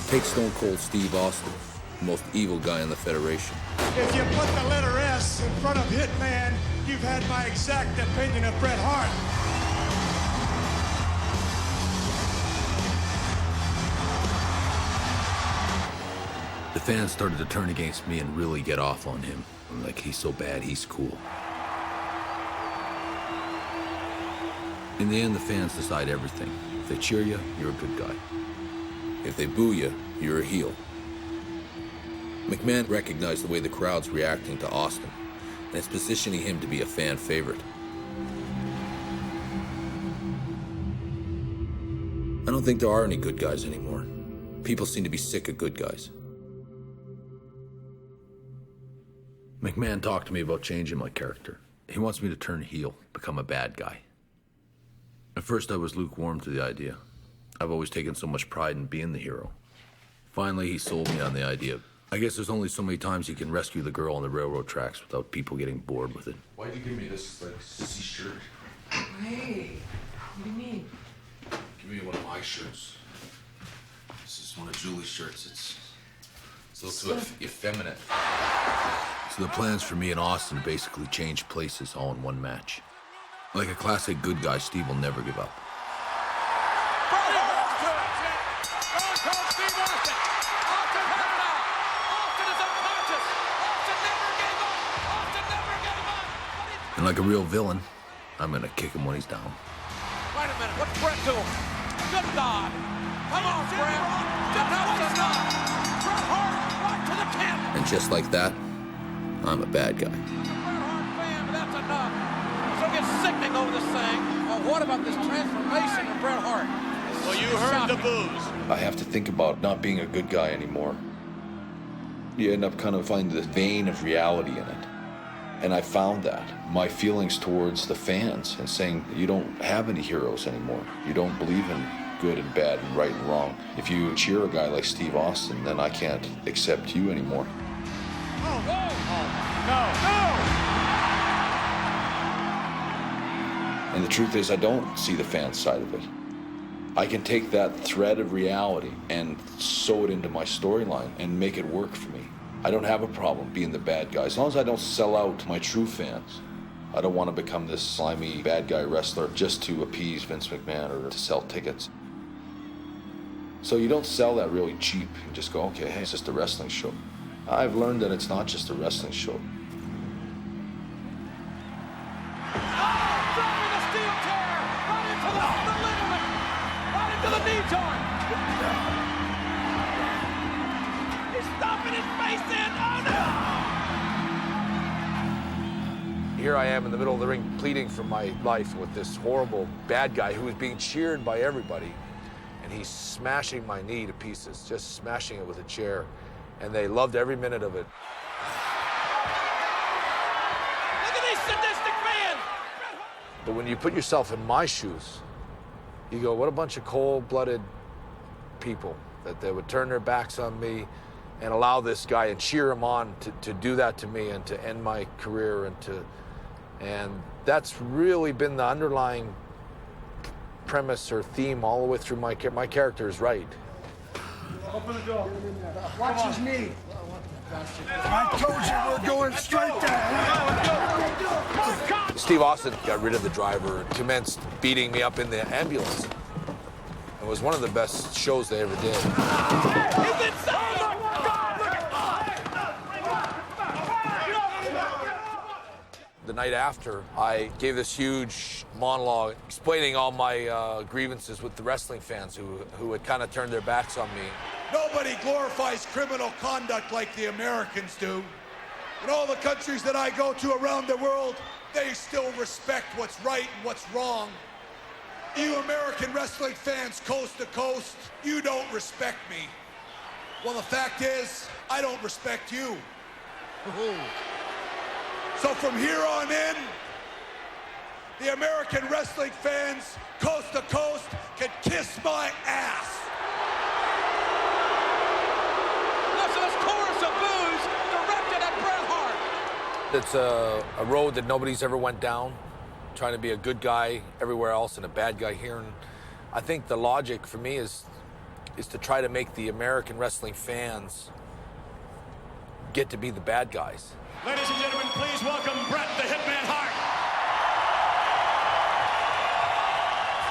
Take Stone Cold Steve Austin, the most evil guy in the Federation. If you put the letter S in front of Hitman, you've had my exact opinion of Bret Hart. The fans started to turn against me and really get off on him. Like, he's so bad, he's cool. In the end, the fans decide everything. If they cheer you, you're a good guy. If they boo you, you're a heel. McMahon recognized the way the crowd's reacting to Austin, and it's positioning him to be a fan favorite. I don't think there are any good guys anymore. People seem to be sick of good guys. McMahon talked to me about changing my character. He wants me to turn heel, become a bad guy. At first, I was lukewarm to the idea. I've always taken so much pride in being the hero. Finally, he sold me on the idea. I guess there's only so many times you can rescue the girl on the railroad tracks without people getting bored with it. Why'd you give me this, like, sissy shirt? Hey, what do you mean? Give me one of my shirts. This is one of Julie's shirts. It's a little too effeminate. So the plans for me and Austin basically changed places all in one match. Like a classic good guy, Steve will never give up. And like a real villain, I'm gonna kick him when he's down. Wait a minute, what's Brett doing? Good God! Come on, Brett! Enough's enough! Bret Hart, right to the camp! And just like that, I'm a bad guy. That's enough. So get sickening over this thing. Well, what about this transformation of Bret Hart? Well, you heard the boos. I have to think about not being a good guy anymore. You end up kind of finding the vein of reality in it. And I found that. My feelings towards the fans and saying, you don't have any heroes anymore. You don't believe in good and bad and right and wrong. If you cheer a guy like Steve Austin, then I can't accept you anymore. And the truth is, I don't see the fan side of it. I can take that thread of reality and sew it into my storyline and make it work for me. I don't have a problem being the bad guy, as long as I don't sell out my true fans. I don't want to become this slimy bad guy wrestler just to appease Vince McMahon or to sell tickets. So you don't sell that really cheap. You just go, okay, hey, it's just a wrestling show. I've learned that it's not just a wrestling show. To the knee joint. He's stomping his face in. Oh no! Here I am in the middle of the ring pleading for my life with this horrible bad guy who is being cheered by everybody. And he's smashing my knee to pieces, just smashing it with a chair. And they loved every minute of it. Look at these sadistic fans! But when you put yourself in my shoes, you go, what a bunch of cold-blooded people that they would turn their backs on me and allow this guy and cheer him on to do that to me and to end my career and that's really been the underlying premise or theme all the way through my character is right. Open the door. Watch his knee. I told you we're going straight down. Steve Austin got rid of the driver and commenced beating me up in the ambulance. It was one of the best shows they ever did. He's inside! The night after, I gave this huge monologue explaining all my grievances with the wrestling fans who had kind of turned their backs on me. Nobody glorifies criminal conduct like the Americans do. In all the countries that I go to around the world, they still respect what's right and what's wrong. You American wrestling fans coast to coast, you don't respect me. Well, the fact is, I don't respect you. So from here on in, the American wrestling fans, coast to coast, can kiss my ass. Listen to this chorus of boos directed at Bret Hart. It's a road that nobody's ever went down, trying to be a good guy everywhere else and a bad guy here. And I think the logic for me is to try to make the American wrestling fans get to be the bad guys. Ladies and gentlemen, please welcome Bret the Hitman Hart.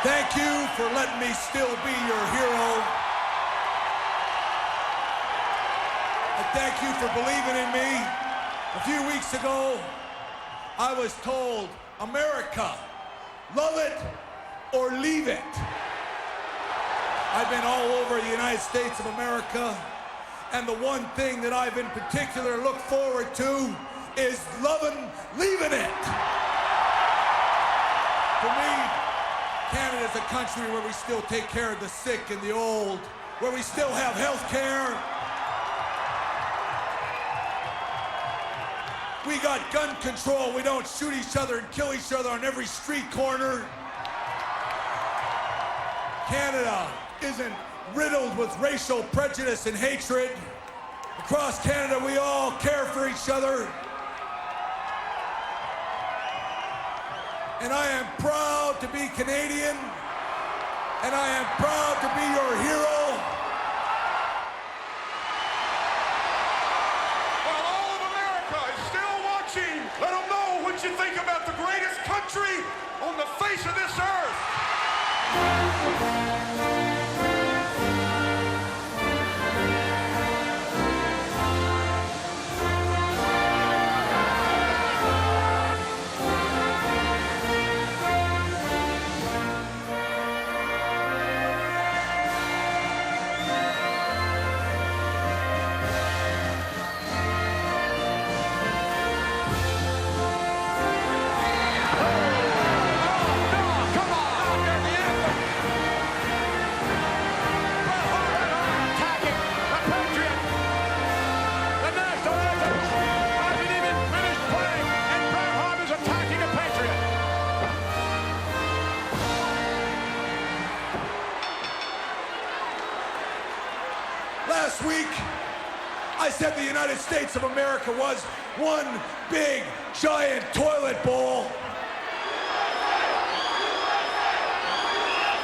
Thank you for letting me still be your hero. I thank you for believing in me. A few weeks ago, I was told, America, love it or leave it. I've been all over the United States of America, and the one thing that I've in particular looked forward to is leaving it. For me, Canada's a country where we still take care of the sick and the old, where we still have health care. We got gun control. We don't shoot each other and kill each other on every street corner. Canada isn't riddled with racial prejudice and hatred. Across Canada, we all care for each other. And I am proud to be Canadian, and I am proud to be your hero. While all of America is still watching, let them know what you think about the greatest country on the face of this earth. Last week, I said the United States of America was one big, giant toilet bowl.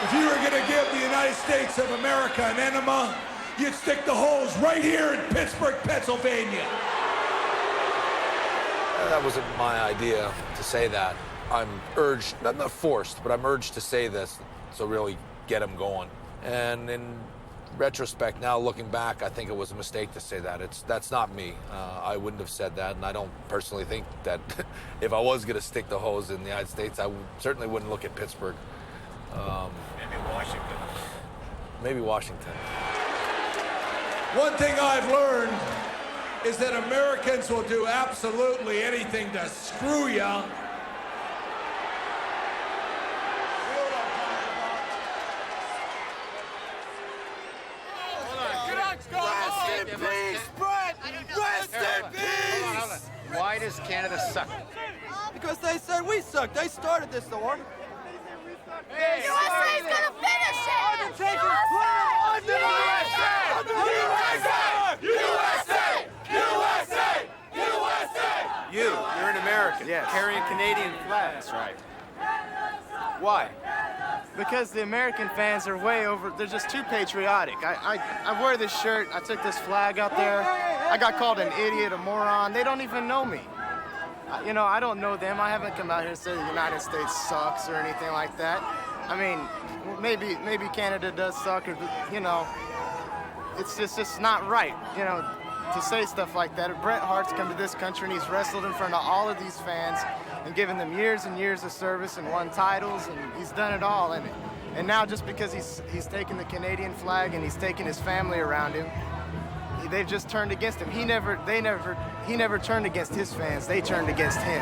If you were gonna give the United States of America an enema, you'd stick the hose right here in Pittsburgh, Pennsylvania. That wasn't my idea to say that. I'm urged, not forced, but I'm urged to say this, so really get them going. And in retrospect, now looking back, I think it was a mistake to say that. That's not me. I wouldn't have said that, and I don't personally think that if I was going to stick the hose in the United States, I certainly wouldn't look at Pittsburgh. Maybe Washington. Maybe Washington. One thing I've learned is that Americans will do absolutely anything to screw you. Rest in peace, Brett! Rest in peace! Why does Canada suck? Because they said we suck. They started this war. USA's gonna finish it! Undertaker's USA! USA! USA! You're an American. Yes. Carrying Canadian flags. That's right. Why? Because the American fans are way over. They're just too patriotic. I wear this shirt. I took this flag out there. I got called an idiot, a moron. They don't even know me. You know, I don't know them. I haven't come out here and said the United States sucks or anything like that. I mean, maybe Canada does suck, or you know, it's just not right. You know, to say stuff like that. Bret Hart's come to this country and he's wrestled in front of all of these fans and given them years and years of service and won titles, and he's done it all. And now just because he's taken the Canadian flag and he's taken his family around him, they've just turned against him. He never turned against his fans. They turned against him.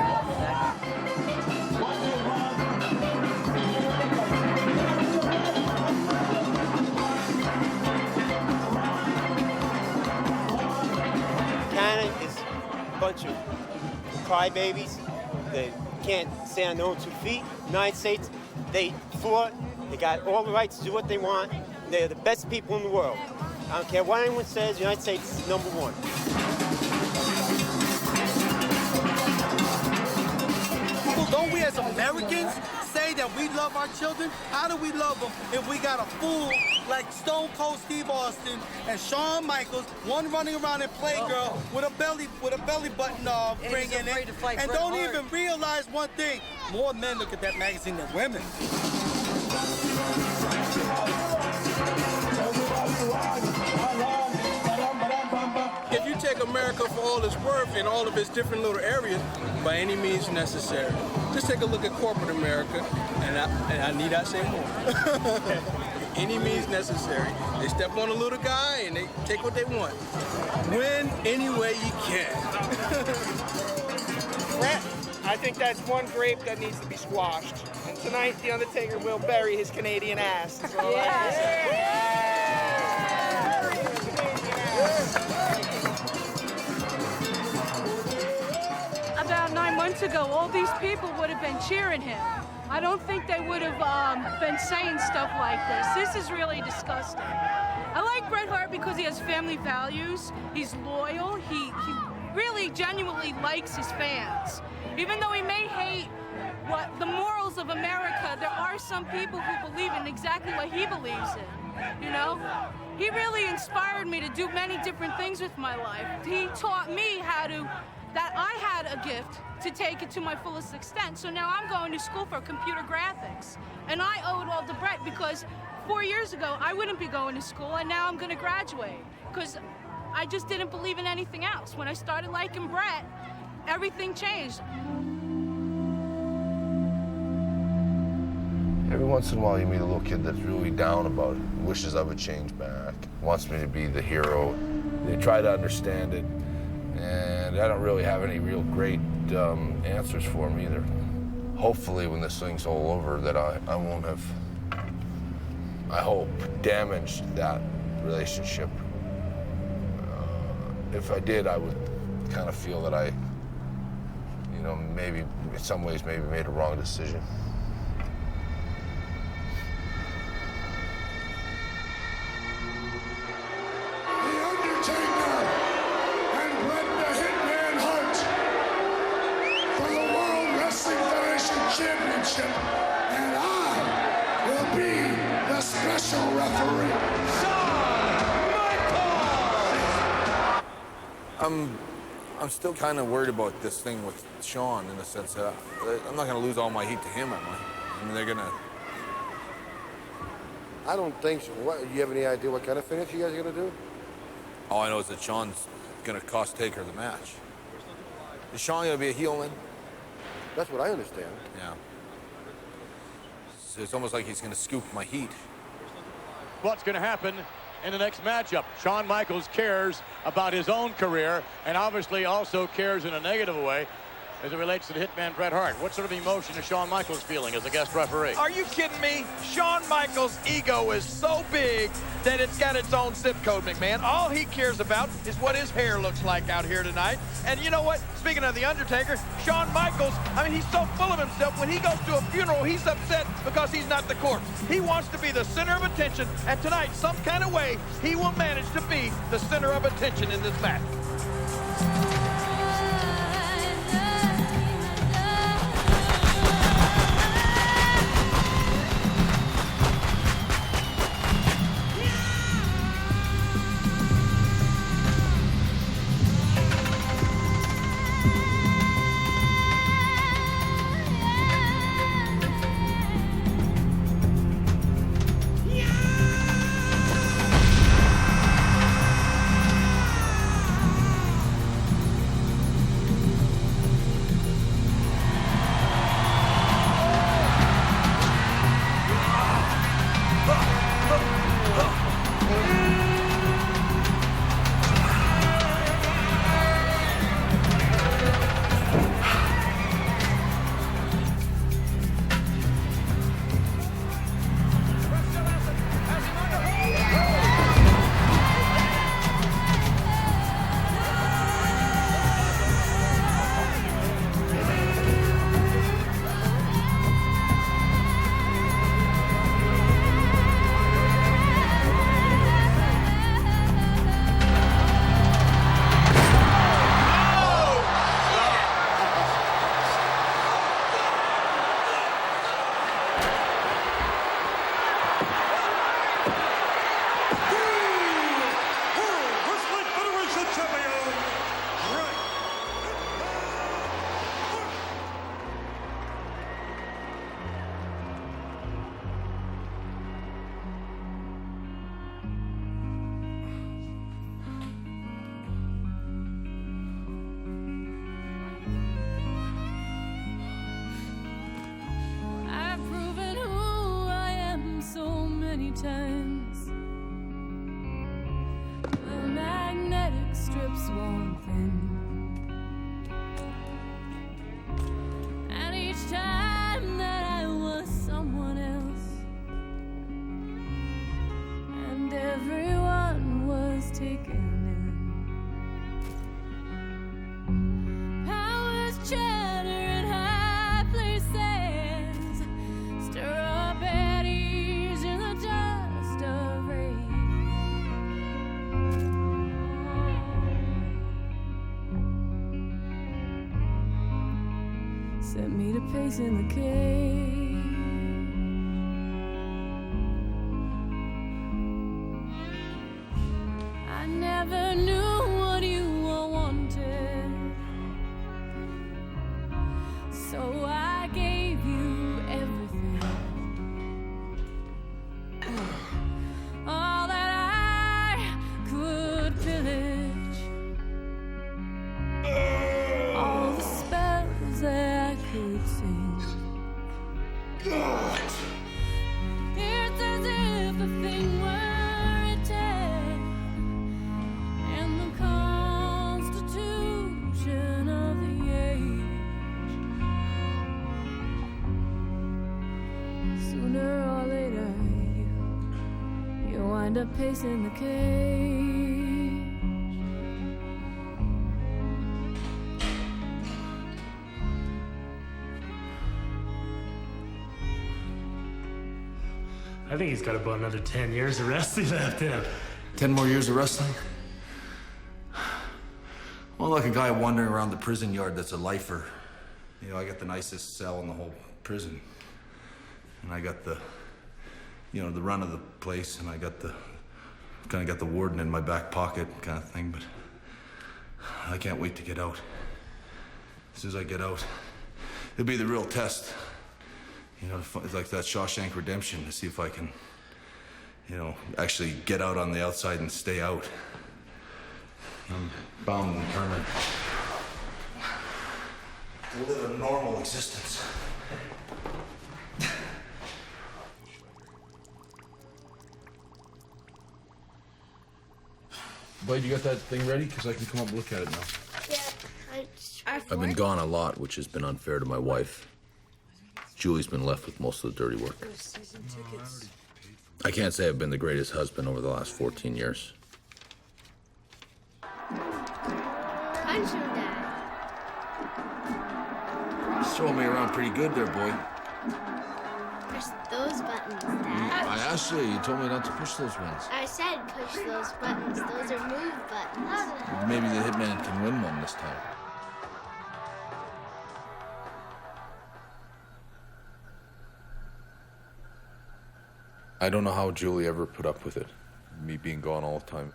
Canada is a bunch of crybabies. They can't stand on their own 2 feet. United States, they fought. They got all the rights to do what they want. They're the best people in the world. I don't care what anyone says, the United States is number one. Well, don't we as Americans say that we love our children? How do we love them if we got a fool like Stone Cold Steve Austin and Shawn Michaels, one running around in Playgirl with a belly button ring in it, and don't even realize one thing: more men look at that magazine than women. If you take America for all it's worth in all of its different little areas by any means necessary. Just take a look at corporate America, and I need I say more. Any means necessary. They step on a little guy and they take what they want. Win any way you can. Brett, I think that's one grape that needs to be squashed. And tonight, The Undertaker will bury his Canadian ass. That's all I have to say. About 9 months ago, all these people would have been cheering him. I don't think they would have been saying stuff like this. This is really disgusting. I like Bret Hart because he has family values. He's loyal. He really genuinely likes his fans. Even though he may hate the morals of America, there are some people who believe in exactly what he believes in, you know? He really inspired me to do many different things with my life. He taught me that I had a gift to take it to my fullest extent. So now I'm going to school for computer graphics. And I owe it all to Bret because 4 years ago, I wouldn't be going to school, and now I'm gonna graduate because I just didn't believe in anything else. When I started liking Bret, everything changed. Every once in a while you meet a little kid that's really down about it, wishes I would change back, wants me to be the hero. They try to understand it, and I don't really have any real great answers for them either. Hopefully when this thing's all over that I won't have, I hope, damaged that relationship. If I did, I would kind of feel that I, maybe in some ways maybe made a wrong decision. The Undertaker and Bret the Hitman Hart for the World Wrestling Federation Championship, and I will be the special referee. I'm still kind of worried about this thing with Shawn in the sense that I'm not going to lose all my heat to him, am I? I mean, they're going to... I don't think so. Do you have any idea what kind of finish you guys are going to do? All I know is that Shawn's going to cost Taker the match. Is Shawn going to be a heel then? That's what I understand. Yeah. So it's almost like he's going to scoop my heat. What's going to happen in the next matchup? Shawn Michaels cares about his own career and obviously also cares in a negative way as it relates to the Hitman Bret Hart. What sort of emotion is Shawn Michaels feeling as a guest referee? Are you kidding me? Shawn Michaels' ego is so big that it's got its own zip code, McMahon. All he cares about is what his hair looks like out here tonight. And you know what? Speaking of The Undertaker, Shawn Michaels, I mean, he's so full of himself. When he goes to a funeral, he's upset because he's not the corpse. He wants to be the center of attention, and tonight, some kind of way, he will manage to be the center of attention in this match. times. The magnetic strips won't thin. And each time that I was someone else, and everyone was taken in. Powers chatter in high places, stir up eddies in the dust of rage. Set me to pace in the cage. I never knew what you all wanted, so I gave you everything. All that I could pillage, all the spells that I could sing. It's as if a thing were written in the constitution of the age. Sooner or later, you wind up pacing the cage. I think he's got about another 10 years of wrestling left in him. 10 more years of wrestling? Well, like a guy wandering around the prison yard that's a lifer. You know, I got the nicest cell in the whole prison. And I got the, you know, the run of the place, and I got the, kind of got the warden in my back pocket kind of thing, but I can't wait to get out. As soon as I get out, it'll be the real test. You know, it's like that Shawshank Redemption, to see if I can, you know, actually get out on the outside and stay out. I'm bound and determined to live a normal existence. Blade, you got that thing ready? Because I can come up and look at it now. I've been gone a lot, which has been unfair to my wife. Julie's been left with most of the dirty work. I can't say I've been the greatest husband over the last 14 years. Punch him, Dad. You're throwing me around pretty good there, boy. Push those buttons, Dad. I asked you, you told me not to push those ones. I said push those buttons. Those are move buttons. Maybe the Hitman can win one this time. I don't know how Julie ever put up with it, me being gone all the time.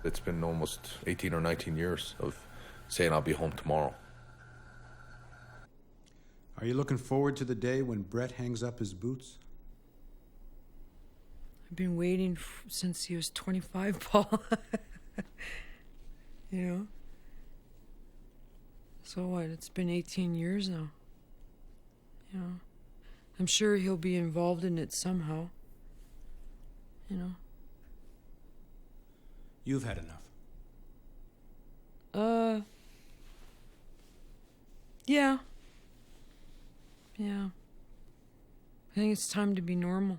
It's been almost 18 or 19 years of saying I'll be home tomorrow. Are you looking forward to the day when Brett hangs up his boots? I've been waiting since he was 25, Paul. You know? So what? It's been 18 years now. You know? I'm sure he'll be involved in it somehow. You know? You've had enough. Yeah. Yeah. I think it's time to be normal.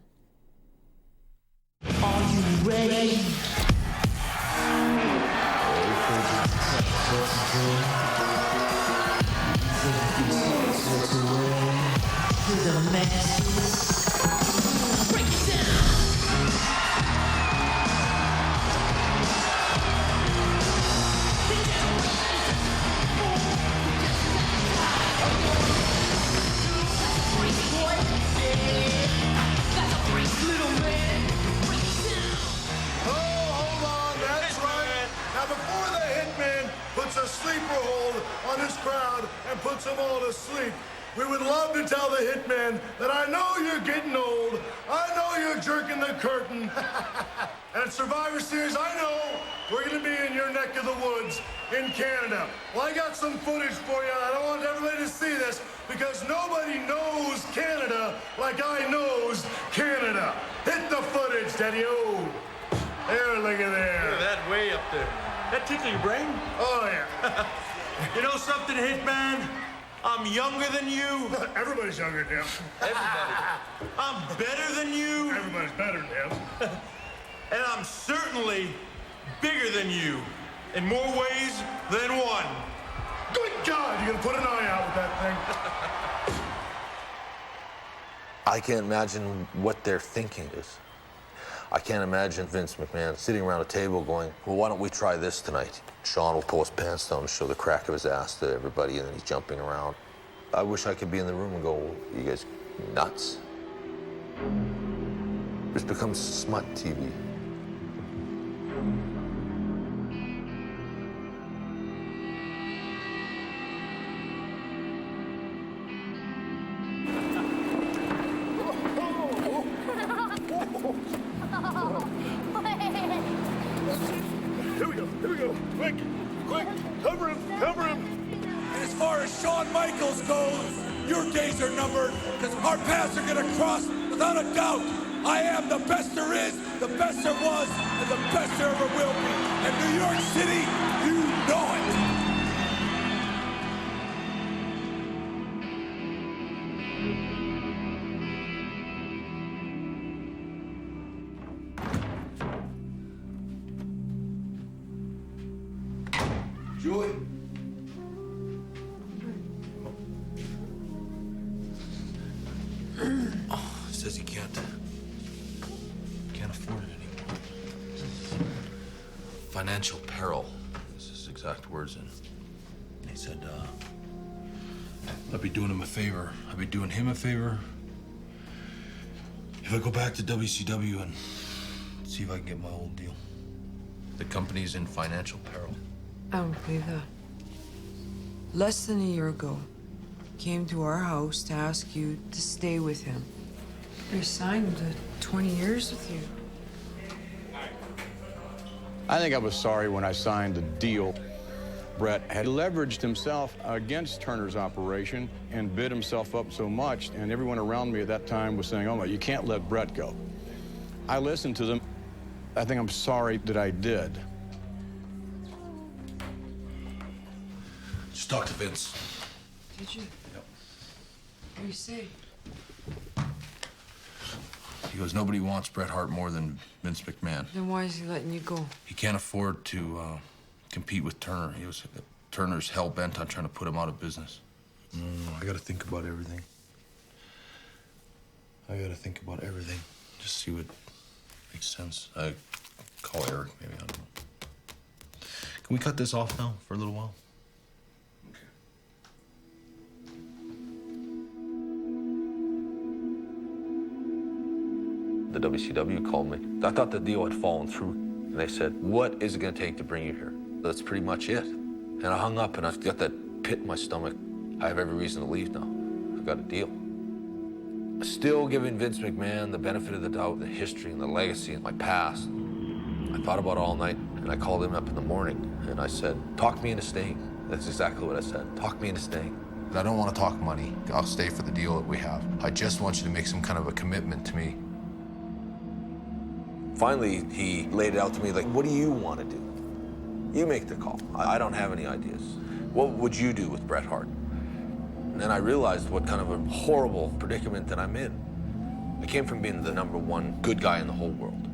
Are you ready? To the masses. Break it down. Before the Hitman puts a sleeper hold on his crowd and puts them all to sleep, we would love to tell the Hitman that I know you're getting old, I know you're jerking the curtain, And Survivor Series, I know we're going to be in your neck of the woods in Canada. Well, I got some footage for you. I don't want everybody to see this because nobody knows Canada like I knows Canada. Hit the footage, Daddy-O. There, look at there. Look at that way up there. That tickle your brain? Oh, yeah. You know something, Hitman? I'm younger than you. Everybody's younger than him. Everybody. I'm better than you. Everybody's better than him. And I'm certainly bigger than you in more ways than one. Good God, you're gonna put an eye out with that thing. I can't imagine what their thinking is. I can't imagine Vince McMahon sitting around a table going, well, why don't we try this tonight? Sean will pull his pants down and show the crack of his ass to everybody, and then he's jumping around. I wish I could be in the room and go, you guys nuts? It's become smut TV. Here we go. Quick, cover him. As far as Shawn Michaels goes, your days are numbered, because our paths are gonna cross without a doubt. I am the best there is, the best there was, and the best there ever will be. And New York City, you know it. Julie? Says he can't afford it anymore. Financial peril. This is his exact words. And he said, I'd be doing him a favor. I'd be doing him a favor if I go back to WCW and see if I can get my old deal. The company's in financial peril. I don't believe that. Less than a year ago, came to our house to ask you to stay with him. He signed 20 years with you. I think I was sorry when I signed the deal. Brett had leveraged himself against Turner's operation and bid himself up so much, and everyone around me at that time was saying, oh, you can't let Brett go. I listened to them. I think I'm sorry that I did. Just talk to Vince. Did you? Yep. What do you say? He goes, nobody wants Bret Hart more than Vince McMahon. Then why is he letting you go? He can't afford to compete with Turner. Turner's hell-bent on trying to put him out of business. I gotta think about everything. Just see what makes sense. I call Eric, maybe, I don't know. Can we cut this off now for a little while? The WCW called me. I thought the deal had fallen through. And they said, what is it going to take to bring you here? That's pretty much it. And I hung up, and I've got that pit in my stomach. I have every reason to leave now. I've got a deal. Still giving Vince McMahon the benefit of the doubt, the history and the legacy and my past. I thought about it all night, and I called him up in the morning, and I said, talk me into staying. That's exactly what I said. Talk me into staying. I don't want to talk money. I'll stay for the deal that we have. I just want you to make some kind of a commitment to me. Finally, he laid it out to me like, what do you want to do? You make the call. I don't have any ideas. What would you do with Bret Hart? And then I realized what kind of a horrible predicament that I'm in. I came from being the #1 good guy in the whole world.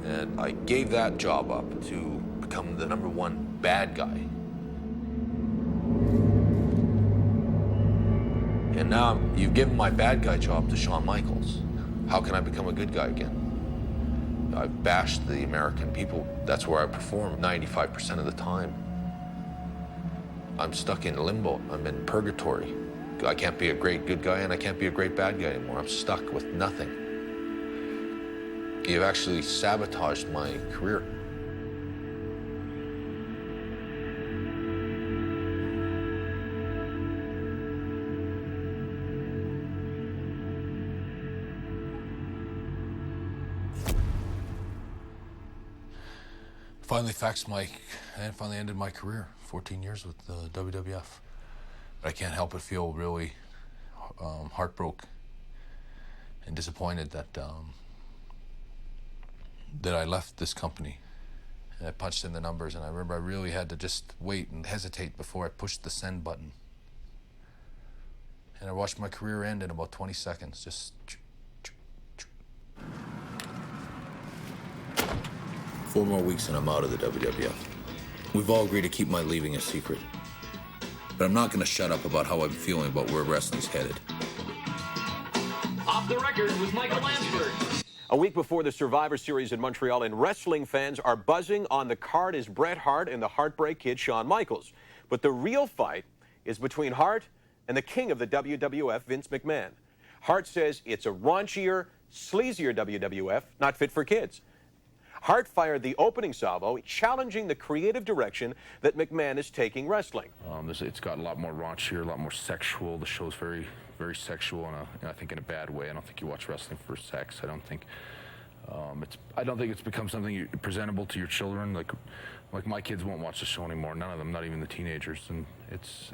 And I gave that job up to become the #1 bad guy. And now you've given my bad guy job to Shawn Michaels. How can I become a good guy again? I've bashed the American people. That's where I perform 95% of the time. I'm stuck in limbo. I'm in purgatory. I can't be a great good guy and I can't be a great bad guy anymore. I'm stuck with nothing. You've actually sabotaged my career. finally finally ended my career. 14 years with the WWF. But I can't help but feel really heartbroken and disappointed that that I left this company. And I punched in the numbers, and I remember I really had to just wait and hesitate before I pushed the send button. And I watched my career end in about 20 seconds, just... 4 more weeks and I'm out of the WWF. We've all agreed to keep my leaving a secret. But I'm not going to shut up about how I'm feeling about where wrestling's headed. Off the record with Michael Lansford. A week before the Survivor Series in Montreal, and wrestling fans are buzzing. On the card is Bret Hart and the Heartbreak Kid, Shawn Michaels. But the real fight is between Hart and the king of the WWF, Vince McMahon. Hart says it's a raunchier, sleazier WWF, not fit for kids. Hart fired the opening salvo, challenging the creative direction that McMahon is taking wrestling. It's got a lot more raunchier, a lot more sexual. The show's very, very sexual, and I think in a bad way. I don't think you watch wrestling for sex. I don't think it's become something presentable to your children. Like my kids won't watch the show anymore. None of them, not even the teenagers. And it's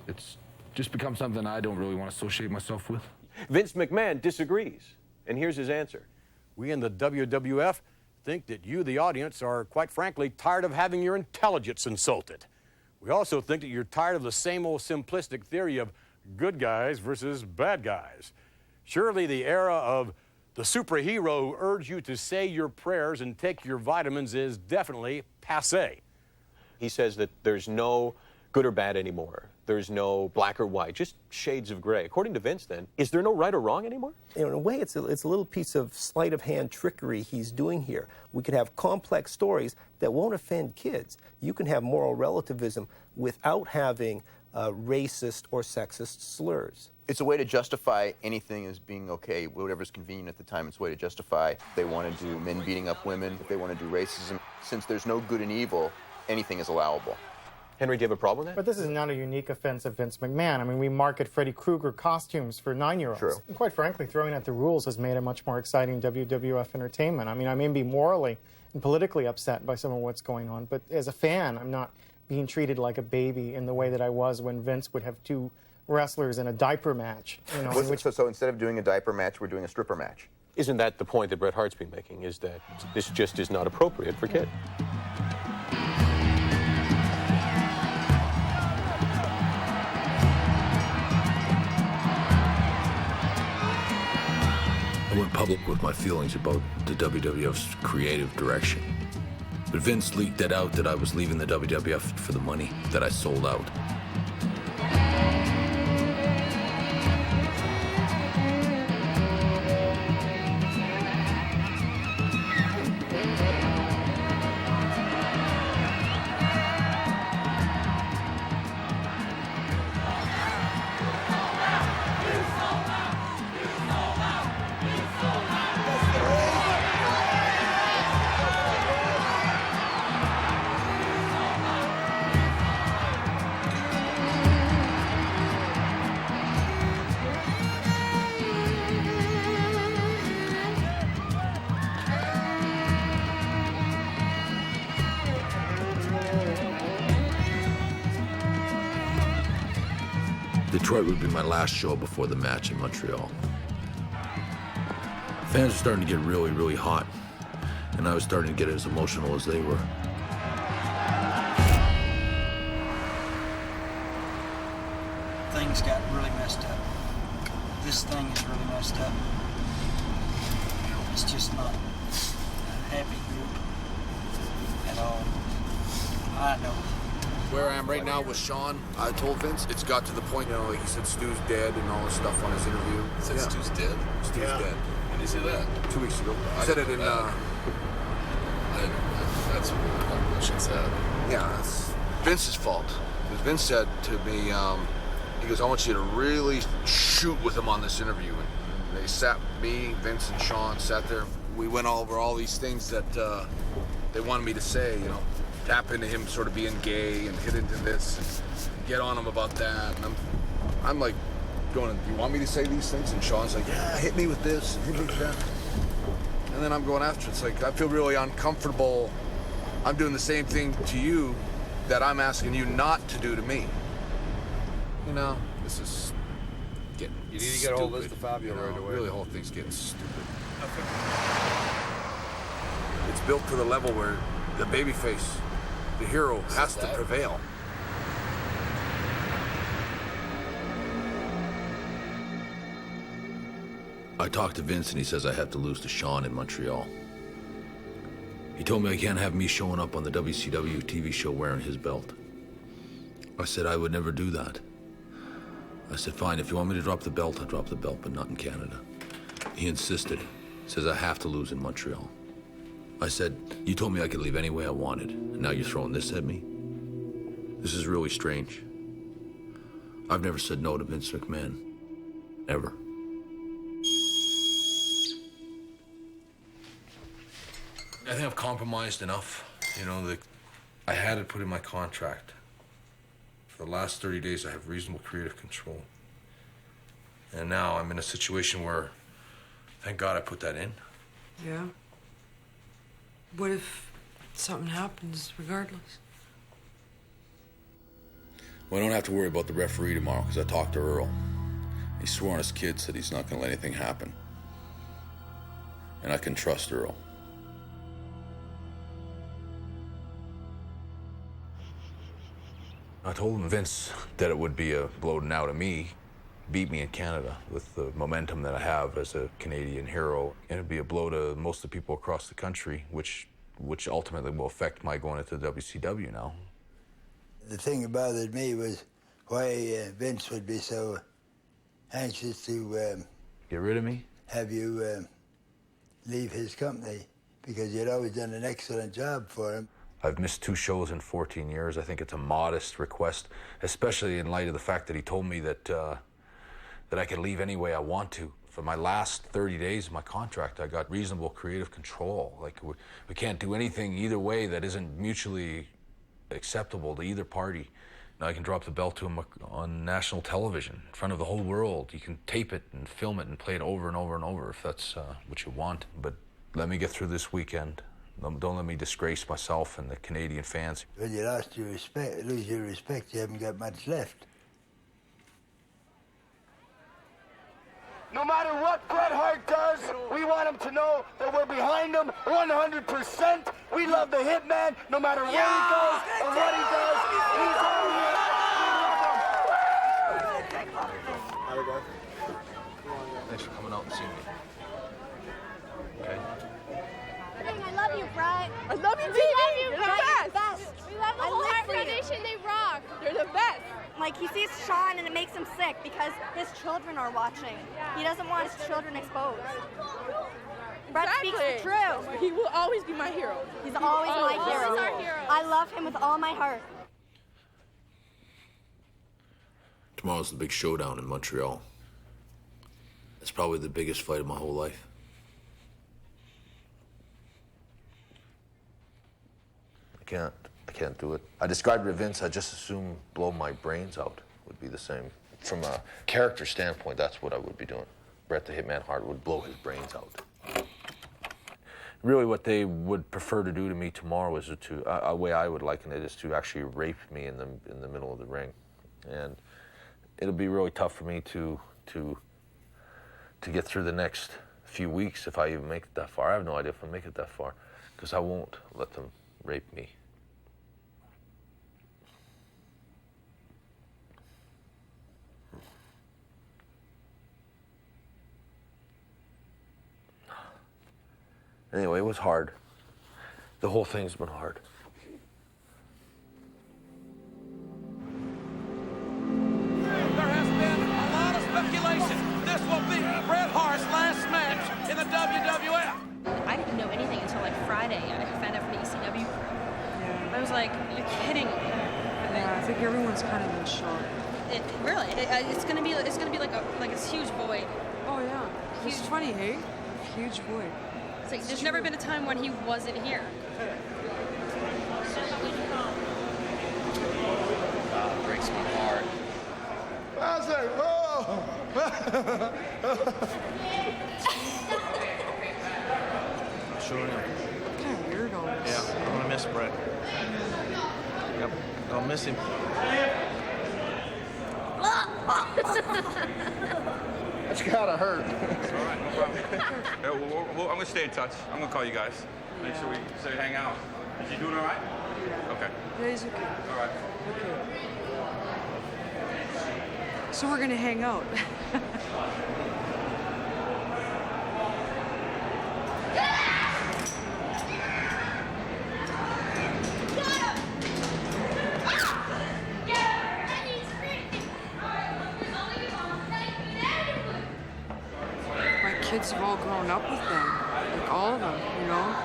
just become something I don't really want to associate myself with. Vince McMahon disagrees, and here's his answer. We in the WWF think that you, the audience, are quite frankly tired of having your intelligence insulted. We also think that you're tired of the same old simplistic theory of good guys versus bad guys. Surely the era of the superhero who urge you to say your prayers and take your vitamins is definitely passé. He says that there's no good or bad anymore. There's no black or white, just shades of gray. According to Vince, then, is there no right or wrong anymore? In a way, it's a little piece of sleight of hand trickery he's doing here. We could have complex stories that won't offend kids. You can have moral relativism without having racist or sexist slurs. It's a way to justify anything as being okay, whatever's convenient at the time. It's a way to justify if they want to do men beating up women, if they want to do racism. Since there's no good and evil, anything is allowable. Henry, do you have a problem with that? But this is not a unique offense of Vince McMahon. I mean, we market Freddy Krueger costumes for 9-year-olds. True. And quite frankly, throwing out the rules has made a much more exciting WWF entertainment. I mean, I may be morally and politically upset by some of what's going on, but as a fan, I'm not being treated like a baby in the way that I was when Vince would have 2 wrestlers in a diaper match. You know, so instead of doing a diaper match, we're doing a stripper match. Isn't that the point that Bret Hart's been making, is that this just is not appropriate for kids? I went public with my feelings about the WWF's creative direction. But Vince leaked it out that I was leaving the WWF for the money, that I sold out. Detroit would be my last show before the match in Montreal. Fans were starting to get really, really hot, and I was starting to get as emotional as they were. Things got really messed up. This thing is really messed up. It's just not a happy group at all. I know. Where I am right now with Sean, I told Vince, it's got to the point, you know, like he said Stu's dead and all this stuff on his interview. He said Stu's dead? Stu's dead. When did he say that? 2 weeks ago. I said it in, that's sad. Yeah, it's Vince's fault. Because Vince said to me, he goes, I want you to really shoot with him on this interview. And they sat, me, Vince, and Sean sat there. We went over all these things that they wanted me to say, you know. Tap into him sort of being gay and hit into this and get on him about that. And I'm like going, do you want me to say these things? And Sean's like, yeah, hit me with this and hit me with that. And then I'm going after it. It's like, I feel really uncomfortable I'm doing the same thing to you that I'm asking you not to do to me. You know, this is getting You need to get a hold of Fabio right away. Really, the whole thing's getting stupid. It's built to the level where the babyface, the hero, has to prevail. I talked to Vince and he says I have to lose to Sean in Montreal. He told me I can't have me showing up on the WCW TV show wearing his belt. I said I would never do that. I said, fine, if you want me to drop the belt, I'll drop the belt, but not in Canada. He insisted. Says I have to lose in Montreal. I said, you told me I could leave any way I wanted, and now you're throwing this at me? This is really strange. I've never said no to Vince McMahon. Ever. I think I've compromised enough. You know, I had it put in my contract. For the last 30 days, I have reasonable creative control. And now I'm in a situation where, thank God I put that in. Yeah. What if something happens regardless? Well, I don't have to worry about the referee tomorrow because I talked to Earl. He swore on his kids that he's not going to let anything happen. And I can trust Earl. I told him, Vince, that it would be a blow now to me, beat me in Canada with the momentum that I have as a Canadian hero. And it'd be a blow to most of the people across the country, which ultimately will affect my going into the WCW now. The thing that bothered me was why Vince would be so anxious to get rid of me? Have you leave his company, because you'd always done an excellent job for him. I've missed 2 shows in 14 years. I think it's a modest request, especially in light of the fact that he told me that I can leave any way I want to. For my last 30 days of my contract, I got reasonable creative control. Like, we can't do anything either way that isn't mutually acceptable to either party. Now I can drop the belt to him on national television in front of the whole world. You can tape it and film it and play it over and over and over if that's what you want. But let me get through this weekend. Don't let me disgrace myself and the Canadian fans. When you lose your respect, you haven't got much left. No matter what Bret Hart does, we want him to know that we're behind him 100%. We love the Hitman, no matter where he goes or what he does. He's all here. Thanks for coming out and seeing me. Okay. I love you, Bret. I love you, We baby. love you, You're Bret. the You're best. the best. We love the whole Heart Foundation. They rock. You're the best. Like, he sees Sean and it makes him sick because his children are watching. He doesn't want his children exposed. Bret speaks the truth. He will always be my hero. He's always my hero. Always our hero. I love him with all my heart. Tomorrow's the big showdown in Montreal. It's probably the biggest fight of my whole life. I can't do it. I described it to Vince, I just assume blow my brains out would be the same. From a character standpoint, that's what I would be doing. Bret the Hitman Hart would blow his brains out. Really what they would prefer to do to me tomorrow is a way I would liken it is to actually rape me in the middle of the ring. And it'll be really tough for me to get through the next few weeks if I even make it that far. I have no idea if I'll make it that far, because I won't let them rape me. Anyway, it was hard. The whole thing's been hard. There has been a lot of speculation. This will be Bret Hart's last match in the WWF. I didn't know anything until like Friday. I found out from the ECW crew. I was like, you're kidding me. Yeah, I think everyone's kind of in shock. It's gonna be like this huge void. Oh yeah, it's funny, hey? Huge void. It's like there's never been a time when he wasn't here. Breaks my heart. I was like, whoa. Kind of weird all this. Yeah, I'm gonna miss Brett. Yep, I'll miss him. That's gotta hurt. It's all right, no problem. I'm gonna stay in touch. I'm gonna call you guys. Make sure we say hang out. Is he doing all right? Okay. Yeah, he's okay. All right. Okay. So we're gonna hang out. My kids have all grown up with them, like all of them, you know?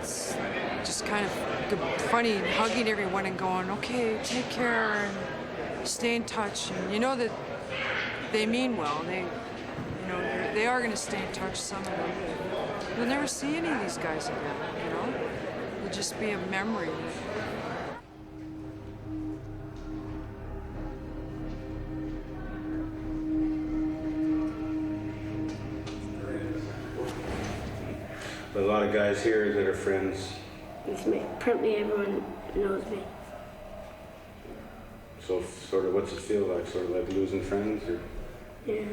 It's just kind of funny hugging everyone and going, okay, take care and stay in touch. And you know that they mean well. They are going to stay in touch, some of them. You'll never see any of these guys again, you know? It'll just be a memory. But a lot of guys here that are friends. With me. Apparently everyone knows me. So sort of what's it feel like? Sort of like losing friends? Or? Yeah,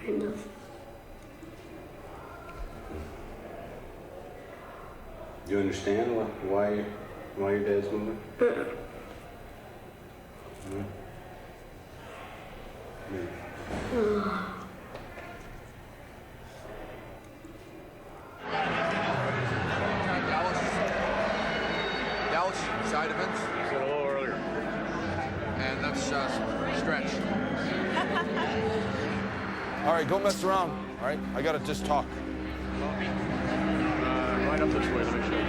kind of. Do you understand why your dad's moving? Uh-uh. No? Dallas, side events. Said a little earlier. And that's stretch. All right, don't mess around. All right, I gotta just talk. Right up this way, let me show you.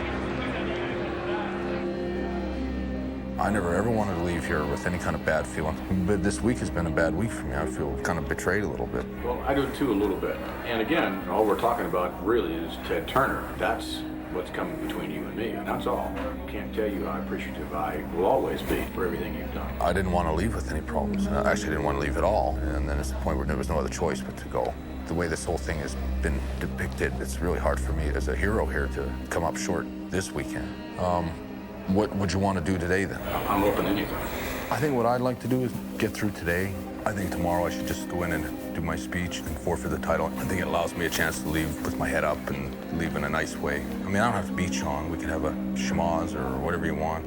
I never ever wanted to leave here with any kind of bad feeling. But this week has been a bad week for me. I feel kind of betrayed a little bit. Well, I do too, a little bit. And again, all we're talking about really is Ted Turner. That's what's coming between you and me, and that's all. I can't tell you how appreciative I will always be for everything you've done. I didn't want to leave with any problems. I actually didn't want to leave at all. And then it's the point where there was no other choice but to go. The way this whole thing has been depicted, it's really hard for me as a hero here to come up short this weekend. What would you want to do today then? I'm open to anything. I think what I'd like to do is get through today. I think tomorrow I should just go in and do my speech and forfeit the title. I think it allows me a chance to leave with my head up and leave in a nice way. I mean, I don't have to beat Sean. We could have a schmoz or whatever you want.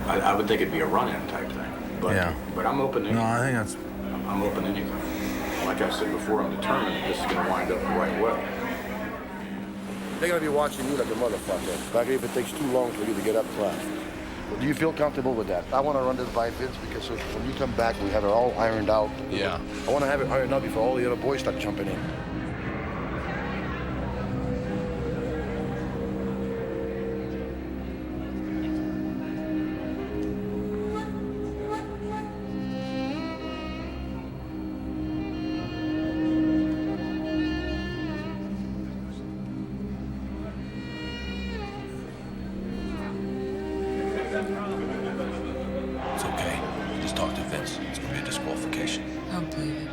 I would think it'd be a run-in type thing. But, yeah. But I'm open to anything. No, I think that's... I'm open to anything. Like I said before, I'm determined this is going to wind up the right way. They're gonna be watching you like a motherfucker. Like if it takes too long for you to get up class. Well, do you feel comfortable with that? I want to run this by Vince because when you come back, we have it all ironed out. Yeah. I want to have it ironed out before all the other boys start jumping in. It's okay. Just talk to Vince. It's going to be a disqualification. I don't believe it.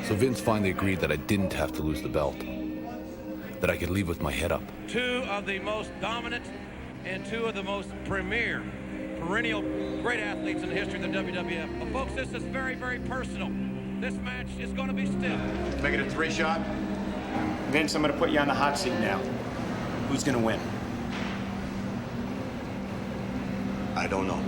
So Vince finally agreed that I didn't have to lose the belt. That I could leave with my head up. Two of the most dominant and two of the most premier, perennial great athletes in the history of the WWF. But folks, this is very, very personal. This match is going to be stiff. Make it a 3-shot. Vince, I'm going to put you on the hot seat now. Who's going to win? I don't know.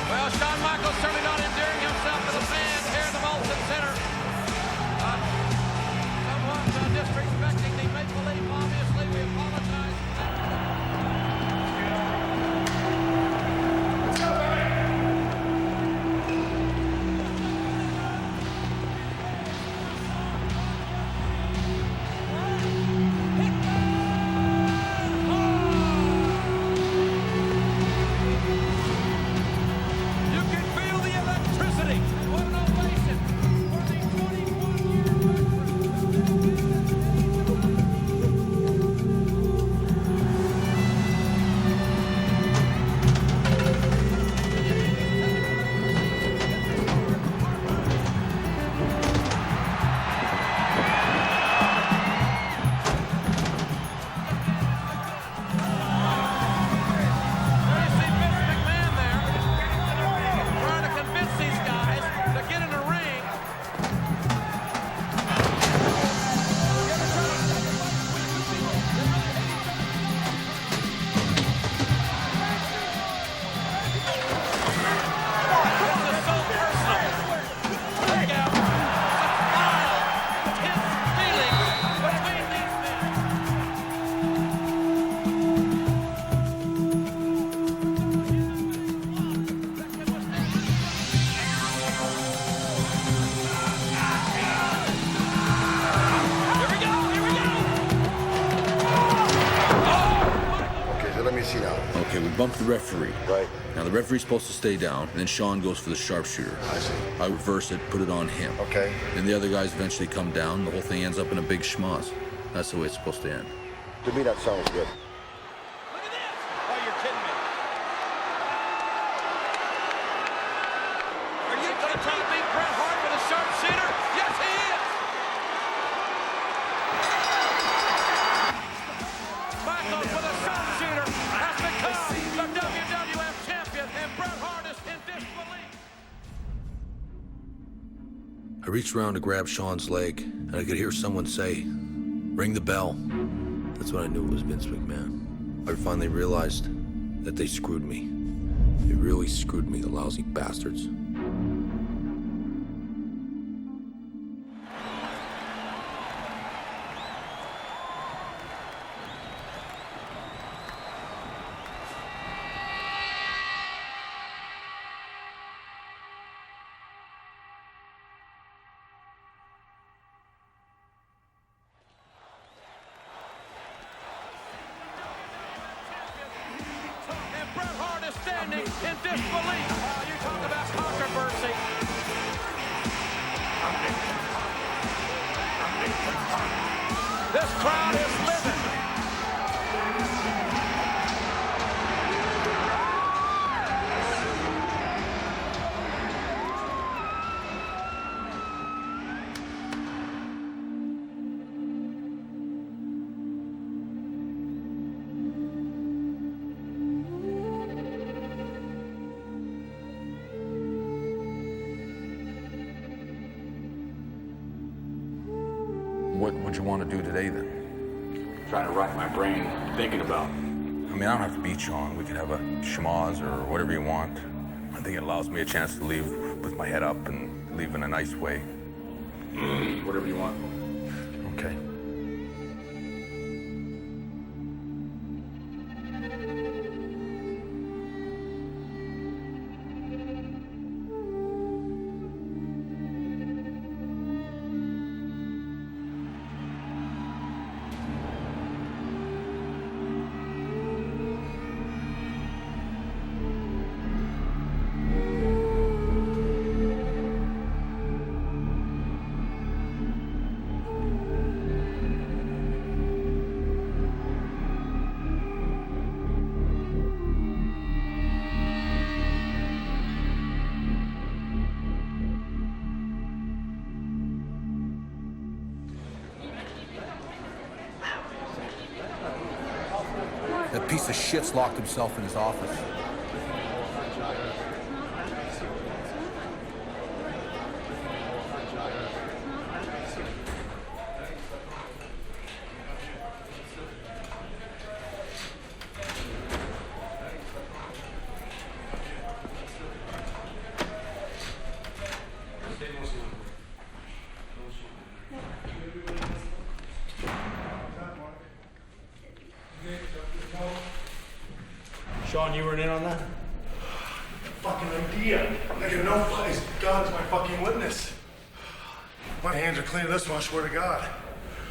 Well, Shawn Michaels certainly not endearing himself to the fans here in the Molson Center. Somewhat disrespecting the make-believe, obviously. We apologize. with the referee. Right. Now the referee's supposed to stay down, and then Sean goes for the sharpshooter. I see. I reverse it, put it on him. Okay. Then the other guys eventually come down. The whole thing ends up in a big schmoz. That's the way it's supposed to end. To me, that sounds good. Oh, you're kidding me. Are you going to try to beat Bret Hart with a sharpshooter? Yes, he is. Michaels with a sharpshooter has become the WWF champion, and Bret Hart is in disbelief. I reached around to grab Sean's leg, and I could hear someone say, "Ring the bell." That's when I knew it was Vince McMahon. I finally realized that they screwed me. They really screwed me, the lousy bastards. And Bret Hart is standing in disbelief. Oh, you talk about controversy. This crowd is living. What would you want to do today, then? Trying to rack my brain, thinking about. I mean, I don't have to beat Sean. We could have a schmoz or whatever you want. I think it allows me a chance to leave with my head up and leave in a nice way. Whatever you want. Okay. That piece of shit's locked himself in his office. Sean, you were in on that? Fucking idea. I didn't know. Please, God is my fucking witness. My hands are clean of this one, I swear to God.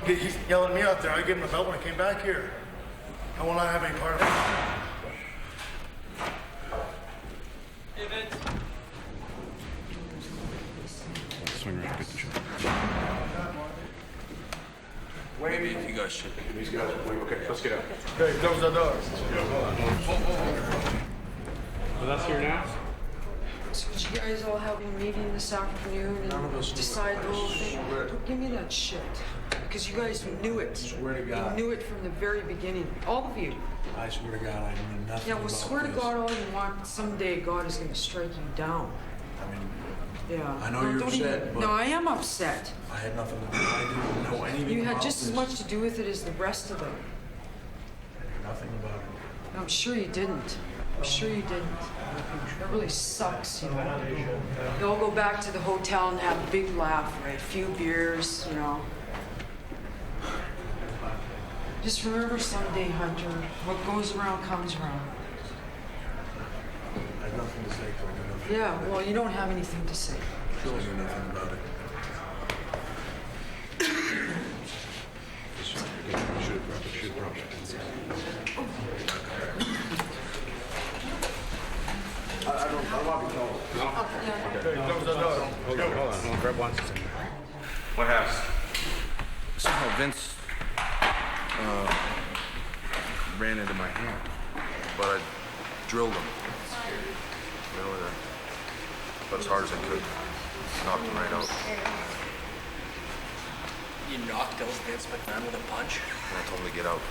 He's yelling at me out there. I gave him the belt when I came back here. I will not have any part of it. Hey, Vince. Swing around, get the shot. Wait, You guys should. These guys, okay, let's get out. Okay, close the door. Well, that's here now? So would you guys all have a meeting this afternoon and decide the whole thing? Don't give me that shit. Because you guys knew it. Swear to God. You knew it from the very beginning. All of you. I swear to God, I knew nothing Yeah, well, swear to God all you want. Someday God is going to strike you down. I mean, Yeah. I know No, you're don't upset, even- but- No, I am upset. I had nothing to do. I didn't know anything You about had just this. as much to do with it as the rest of them. Nothing about it. I'm sure you didn't. I'm sure you didn't. That really sucks, you know. You all go back to the hotel and have a big laugh, right? A few beers, you know. Just remember someday, Hunter, what goes around comes around. I have nothing to say, 'cause I know nothing. Yeah, well, you don't have anything to say. I knew nothing about it. Grab one. What happened? Somehow Vince ran into my hand, but I drilled him. Really, about as hard as I could. Knocked him right out. You knocked out Vince McMahon with a punch? And I told him to get out.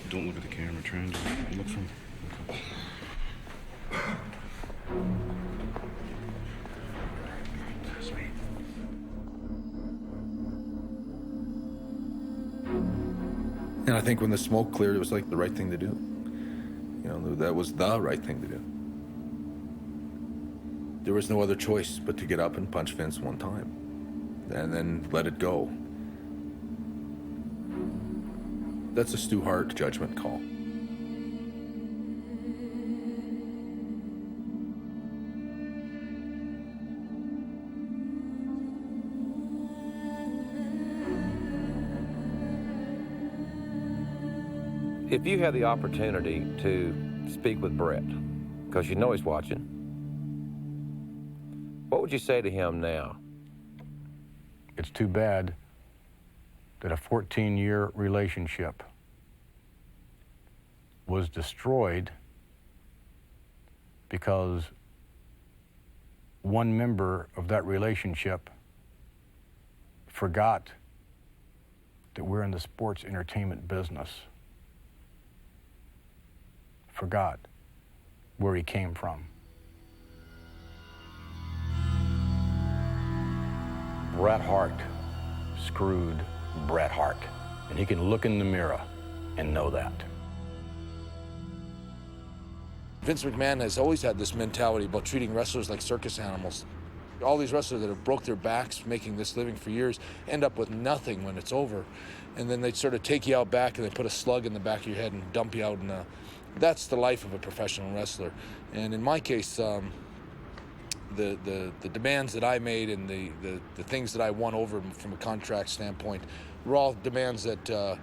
Don't look at the camera, try and just look from... And I think when the smoke cleared, it was like the right thing to do. You know, that was the right thing to do. There was no other choice but to get up and punch Vince one time, and then let it go. That's a Stu Hart judgment call. If you had the opportunity to speak with Brett, because you know he's watching, what would you say to him now? It's too bad that a 14-year relationship was destroyed because one member of that relationship forgot that we're in the sports entertainment business. Forgot where he came from. Bret Hart screwed Bret Hart, and he can look in the mirror and know that. Vince McMahon has always had this mentality about treating wrestlers like circus animals. All these wrestlers that have broke their backs making this living for years end up with nothing when it's over. And then they sort of take you out back and they put a slug in the back of your head and dump you out in the... That's the life of a professional wrestler. And in my case, the demands that I made and the things that I won over from a contract standpoint were all demands that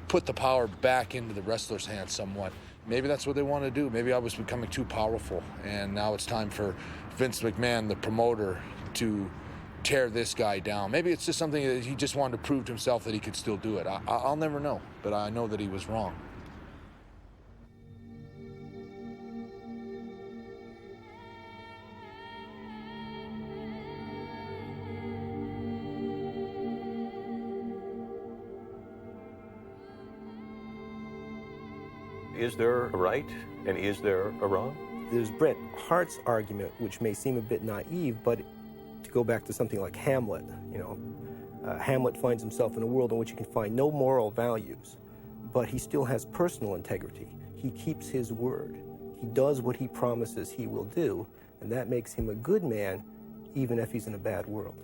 put the power back into the wrestler's hands somewhat. Maybe that's what they want to do. Maybe I was becoming too powerful, and now it's time for Vince McMahon, the promoter, to tear this guy down. Maybe it's just something that he just wanted to prove to himself that he could still do it. I'll never know, but I know that he was wrong. Is there a right and is there a wrong? There's Bret Hart's argument, which may seem a bit naive, but to go back to something like Hamlet, Hamlet finds himself in a world in which he can find no moral values, but he still has personal integrity. He keeps his word. He does what he promises he will do, and that makes him a good man, even if he's in a bad world.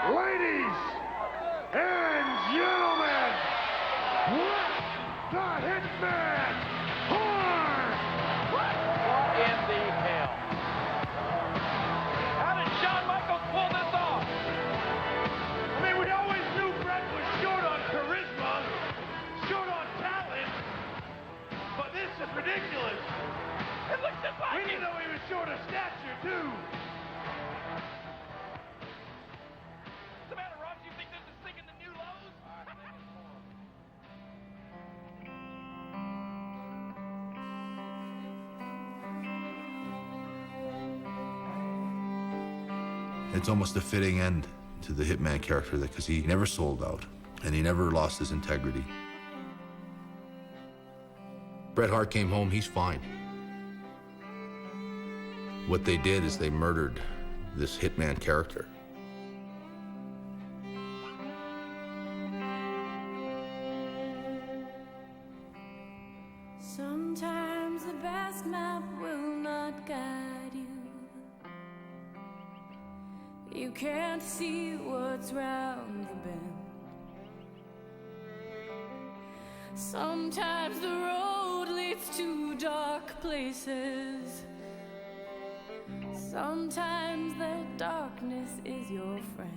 Ladies and gentlemen, the Hitman Hart! What in the hell? How did Shawn Michaels pull this off? I mean, we always knew Bret was short on charisma, short on talent, but this is ridiculous. It looks just like We didn't know he was short of stature, too. What's the matter, Ross? You think this is sinking the new lows? It's almost a fitting end to the Hitman character because he never sold out and he never lost his integrity. Bret Hart came home, he's fine. What they did is they murdered this Hitman character. Sometimes the best map will not guide you. You can't see what's round the bend. Sometimes the road leads to dark places. Sometimes the darkness is your friend.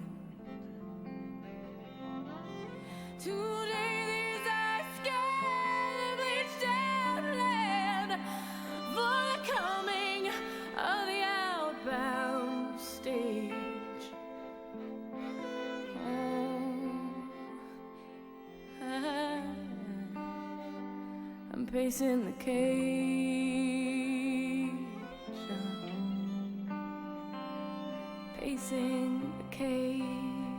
Today these eyes scan the bleached out land pacing the cage, pacing the cage.